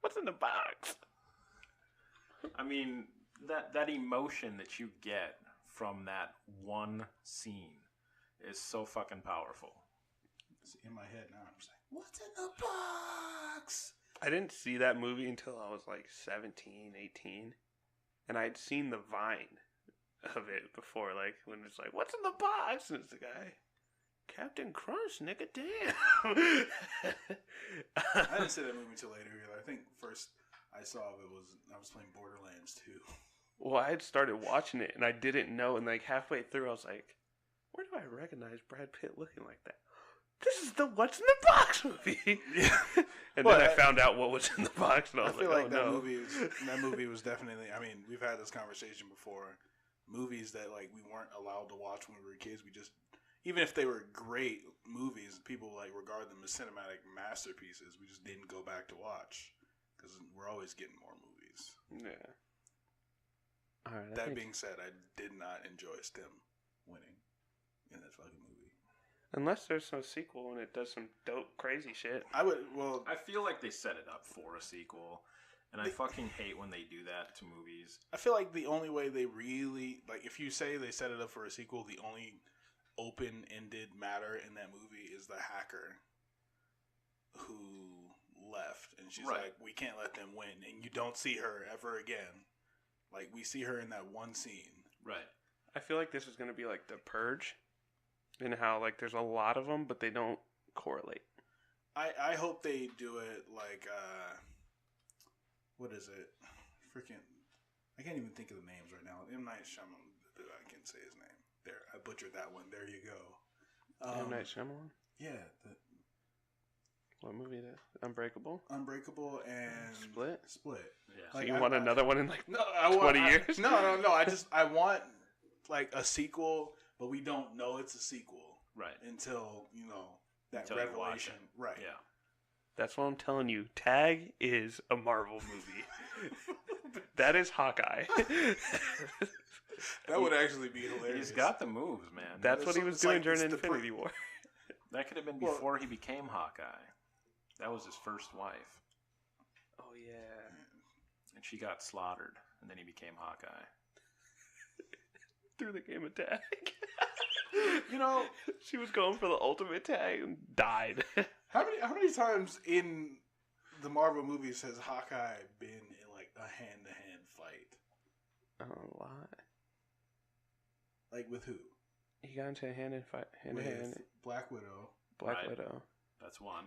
What's in the box? I mean, that emotion that you get from that one scene is so fucking powerful. It's in my head now. I'm just like, what's in the box? I didn't see that movie until I was 17, 18. And I'd seen the Vine of it before, when it's what's in the box? And it's the guy, Captain Crunch, nigga, damn. I didn't see that movie until later either. I think first I saw of it I was playing Borderlands 2. Well, I had started watching it, and I didn't know, and halfway through, I was like, where do I recognize Brad Pitt looking like that? This is the What's in the Box movie. Yeah. And then I found out what was in the box, and I was feel like, that movie was definitely, I mean, we've had this conversation before. Movies that, we weren't allowed to watch when we were kids, we just, even if they were great movies, people, regard them as cinematic masterpieces, we just didn't go back to watch. Because we're always getting more movies. Yeah. All right. That being said, I did not enjoy Stim winning in that fucking movie. Unless there's some sequel and it does some dope, crazy shit. I feel like they set it up for a sequel, and I fucking hate when they do that to movies. I feel like the only way they really, if you say they set it up for a sequel, the only open-ended matter in that movie is the hacker who left, and she's like, we can't let them win, and you don't see her ever again. We see her in that one scene. Right. I feel like this is going to be like The Purge, in how there's a lot of them, but they don't correlate. I hope they do it what is it? Freaking, I can't even think of the names right now. M. Night Shyamalan, I can say his name. There, I butchered that one. There you go. M. Night Shyamalan? Yeah. What movie is that? Unbreakable and Split. Yeah. So you want another one in 20 years? No. I want a sequel, but we don't know it's a sequel, right? Until that revelation, right? Yeah. That's what I'm telling you. Tag is a Marvel movie. That is Hawkeye. That would actually be hilarious. He's got the moves, man. That's what he was doing during Infinity War. That could have been before he became Hawkeye. That was his first wife. Oh, yeah. And she got slaughtered, and then he became Hawkeye. Through the game of tag. She was going for the ultimate tag and died. How many times in the Marvel movies has Hawkeye been in a hand-to-hand fight? A lot. Like with who? He got into a hand to hand. Black Widow. Black Widow. That's one.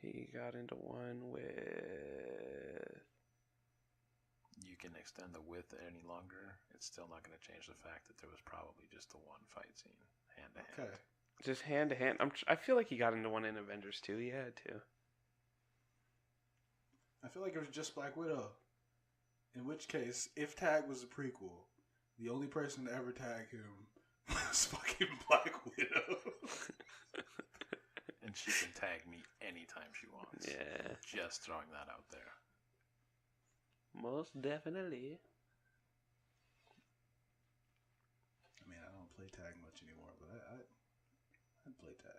He got into one with... You can extend the width any longer. It's still not going to change the fact that there was probably just the one fight scene, hand to hand. Okay. Just hand to hand. I feel like he got into one in Avengers 2. He had to. I feel like it was just Black Widow. In which case, if Tag was a prequel, the only person to ever tag him was fucking Black Widow. And she can tag me anytime she wants. Yeah. Just throwing that out there. Most definitely. I mean, I don't play tag much anymore, but I'd play tag.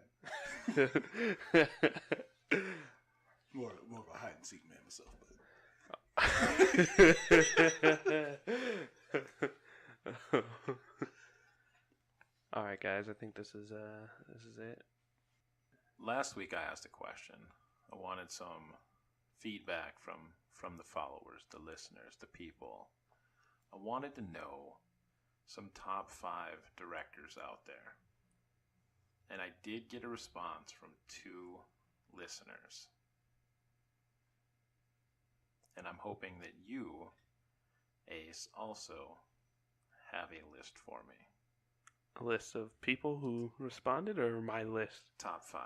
more of a hide and seek man myself, but. All right, guys. I think this is it. Last week I asked a question. I wanted some feedback from the followers, the listeners, the people. I wanted to know some top 5 directors out there. And I did get a response from 2 listeners. And I'm hoping that you, Ace, also have a list for me. A list of people who responded, or my list? Top 5.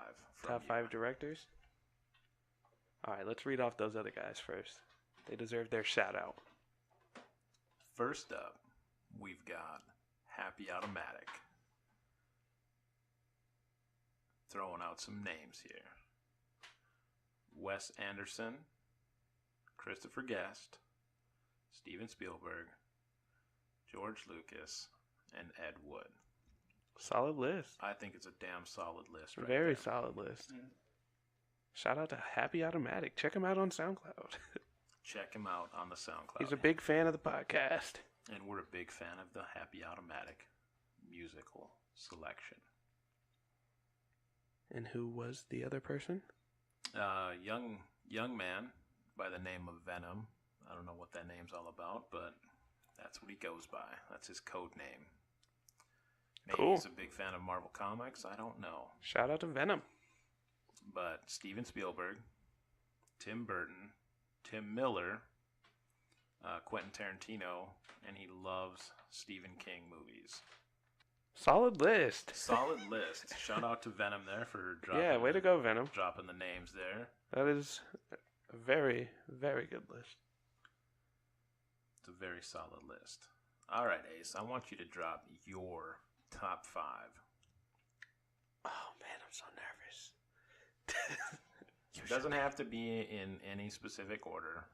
Top 5 directors? All right, let's read off those other guys first. They deserve their shout out. First up, we've got Happy Automatic. Throwing out some names here. Wes Anderson, Christopher Guest, Steven Spielberg, George Lucas, and Ed Wood. Solid list. I think it's a damn solid list. Right Very there. solid list. Mm. Shout out to Happy Automatic. Check him out on SoundCloud. Check him out on the SoundCloud. He's a big fan of the podcast. And we're a big fan of the Happy Automatic musical selection. And who was the other person? Young man by the name of Venom. I don't know what that name's all about, but that's what he goes by. That's his code name. Maybe cool. He's a big fan of Marvel Comics. I don't know. Shout out to Venom. But Steven Spielberg, Tim Burton, Tim Miller, Quentin Tarantino, and he loves Stephen King movies. Solid list. Solid list. Shout out to Venom there for dropping. Yeah, way to go, Venom. Dropping the names there. That is a very, very good list. It's a very solid list. All right, Ace, I want you to drop your top 5. Oh, man, I'm so nervous. It doesn't have to be in any specific order.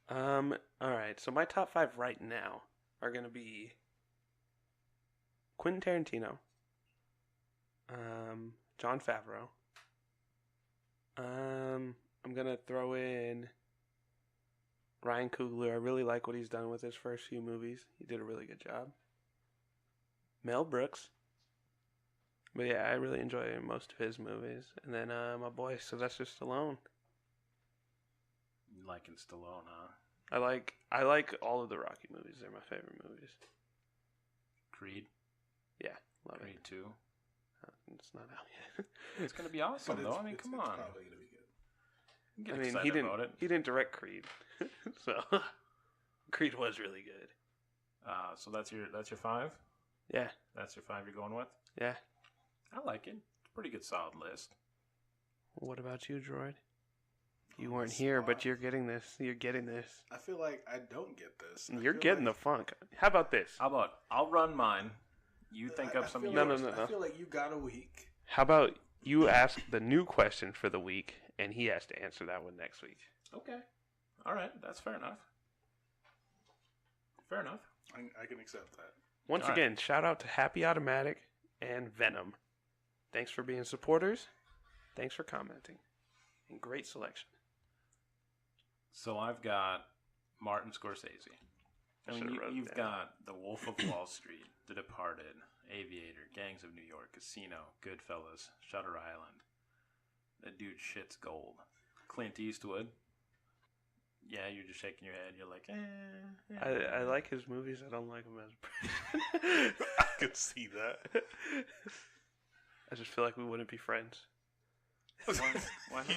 All right, so my top 5 right now are going to be Quentin Tarantino, Jon Favreau. I'm going to throw in Ryan Coogler. I really like what he's done with his first few movies. He did a really good job. Mel Brooks. But yeah, I really enjoy most of his movies. And then my boy Sylvester Stallone. You liking Stallone, huh? I like all of the Rocky movies. They're my favorite movies. Creed? Yeah, love Creed it. 2? It's not out yet. It's going to be awesome, though. I mean, come on. It's probably going to be good. Get excited about it. He didn't direct Creed. So, Creed was really good. So that's your 5? Yeah. That's your 5 you're going with? Yeah. I like it. It's a pretty good solid list. What about you, Droid? You weren't here, but you're getting this. You're getting this. I feel like I don't get this. You're getting the funk. How about this? How about I'll run mine. You think up some of yours. No. I feel like you got a week. How about you ask the new question for the week, and he has to answer that one next week? Okay. All right. That's fair enough. Fair enough. I can accept that. Once again, shout out to Happy Automatic and Venom. Thanks for being supporters. Thanks for commenting. And great selection. So I've got Martin Scorsese. I mean, you've got The Wolf of Wall Street, The Departed, Aviator, Gangs of New York, Casino, Goodfellas, Shutter Island. That dude shits gold. Clint Eastwood. Yeah, Yeah, you're just shaking your head. You're like, eh. I like his movies. I don't like him as a person. I could see that. I just feel like we wouldn't be friends. Why not?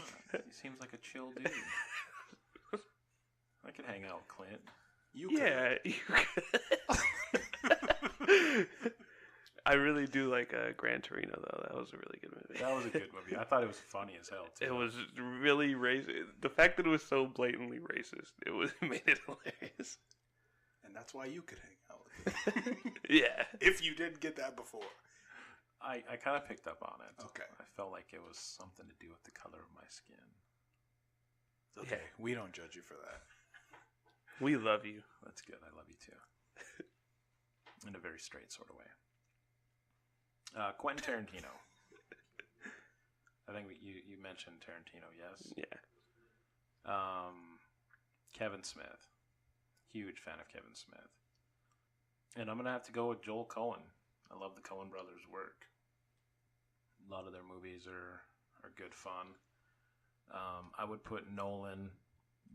He seems like a chill dude. I could hang out with Clint. You could. I really do like Gran Torino, though. That was a really good movie. That was a good movie. I thought it was funny as hell, too. It was really racist. The fact that it was so blatantly racist, made it hilarious. And that's why you could hang out with it. Yeah. If you didn't get that before. I kind of picked up on it. Okay. I felt like it was something to do with the color of my skin. Okay, we don't judge you for that. We love you. That's good. I love you, too. In a very straight sort of way. Quentin Tarantino. I think you mentioned Tarantino, yes? Yeah. Kevin Smith. Huge fan of Kevin Smith. And I'm going to have to go with Joel Coen. I love the Coen brothers' work. A lot of their movies are good fun. I would put Nolan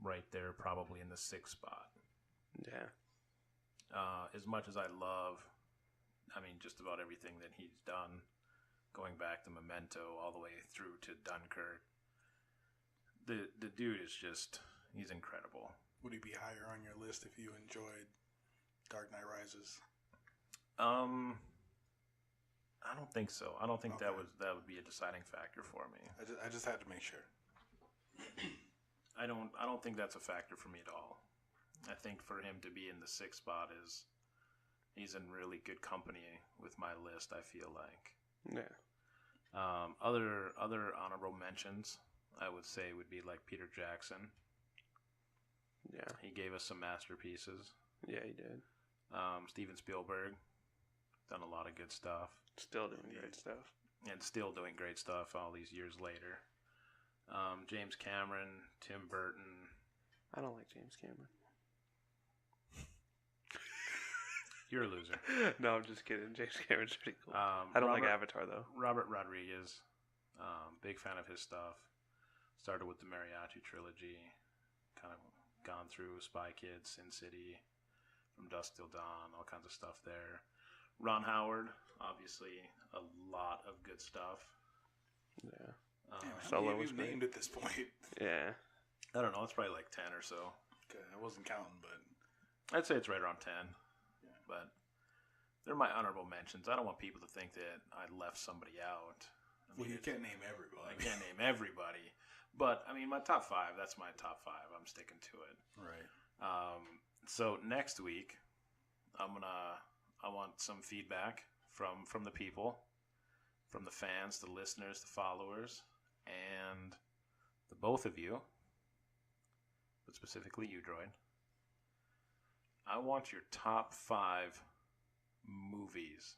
right there, probably in the 6th spot. Yeah. As much as I love, just about everything that he's done, going back to Memento all the way through to Dunkirk, the dude is just, he's incredible. Would he be higher on your list if you enjoyed Dark Knight Rises? I don't think so. I don't think that would be a deciding factor for me. I just had to make sure. I don't think that's a factor for me at all. I think for him to be in the 6th spot he's in really good company with my list, I feel like. Yeah. Other honorable mentions, I would say, would be like Peter Jackson. Yeah. He gave us some masterpieces. Yeah, he did. Steven Spielberg, done a lot of good stuff. Still doing great stuff. And still doing great stuff all these years later. James Cameron, Tim Burton. I don't like James Cameron. You're a loser. No, I'm just kidding. James Cameron's pretty cool. I don't like Avatar, though. Robert Rodriguez, big fan of his stuff. Started with the Mariachi trilogy. Kind of gone through Spy Kids, Sin City, From Dusk Till Dawn, all kinds of stuff there. Ron Howard, obviously, a lot of good stuff. Yeah. Solo was named at this point. Yeah. I don't know. It's probably like 10 or so. Okay, I wasn't counting, but I'd say it's right around 10. Yeah. But they're my honorable mentions. I don't want people to think that I left somebody out. You can't name everybody. I can't name everybody. But, my top 5, that's my top 5. I'm sticking to it. Right. So next week, I want some feedback from the people, from the fans, the listeners, the followers, and the both of you, but specifically you, Droid. I want your top 5 movies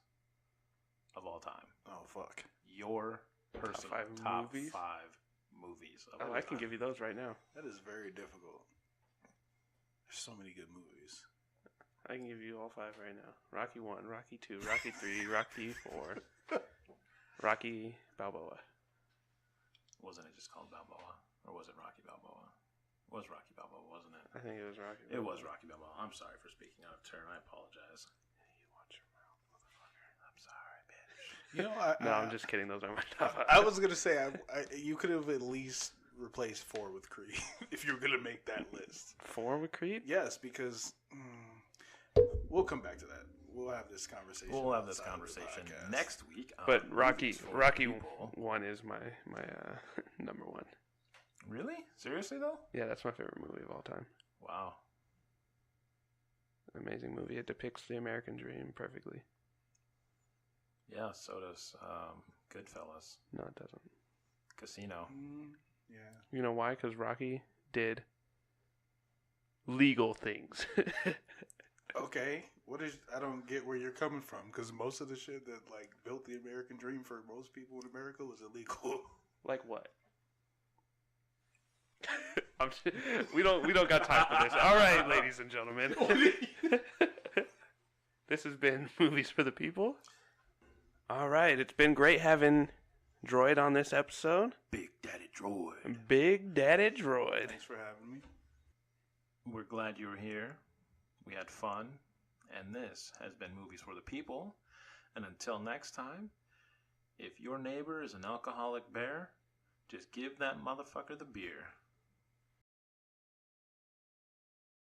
of all time. Oh, fuck. Your personal top 5 movies of all time. I can give you those right now. That is very difficult. There's so many good movies. I can give you all 5 right now. Rocky 1, Rocky 2, Rocky 3, Rocky 4, Rocky Balboa. Wasn't it just called Balboa? Or was it Rocky Balboa? It was Rocky Balboa, wasn't it? I think it was Rocky Balboa. It was Rocky Balboa. I'm sorry for speaking out of turn. I apologize. You watch your mouth, motherfucker. I'm sorry, bitch. I'm just kidding. Those are my top 5. I was going to say, you could have at least replaced 4 with Creed if you were going to make that list. 4 with Creed? Yes, because... we'll come back to that. We'll have this conversation. We'll have this conversation next week. But Rocky 1 is my number 1. Really? Seriously, though? Yeah, that's my favorite movie of all time. Wow. Amazing movie. It depicts the American dream perfectly. Yeah, so does Goodfellas. No, it doesn't. Casino. Yeah. You know why? Because Rocky did legal things. Okay, I don't get where you're coming from, because most of the shit that built the American dream for most people in America was illegal. Like what? We don't got time for this. All right, ladies and gentlemen. This has been Movies for the People. All right, it's been great having Droid on this episode. Big Daddy Droid. Big Daddy Droid. Thanks for having me. We're glad you were here. We had fun. And this has been Movies for the People. And until next time, if your neighbor is an alcoholic bear, just give that motherfucker the beer.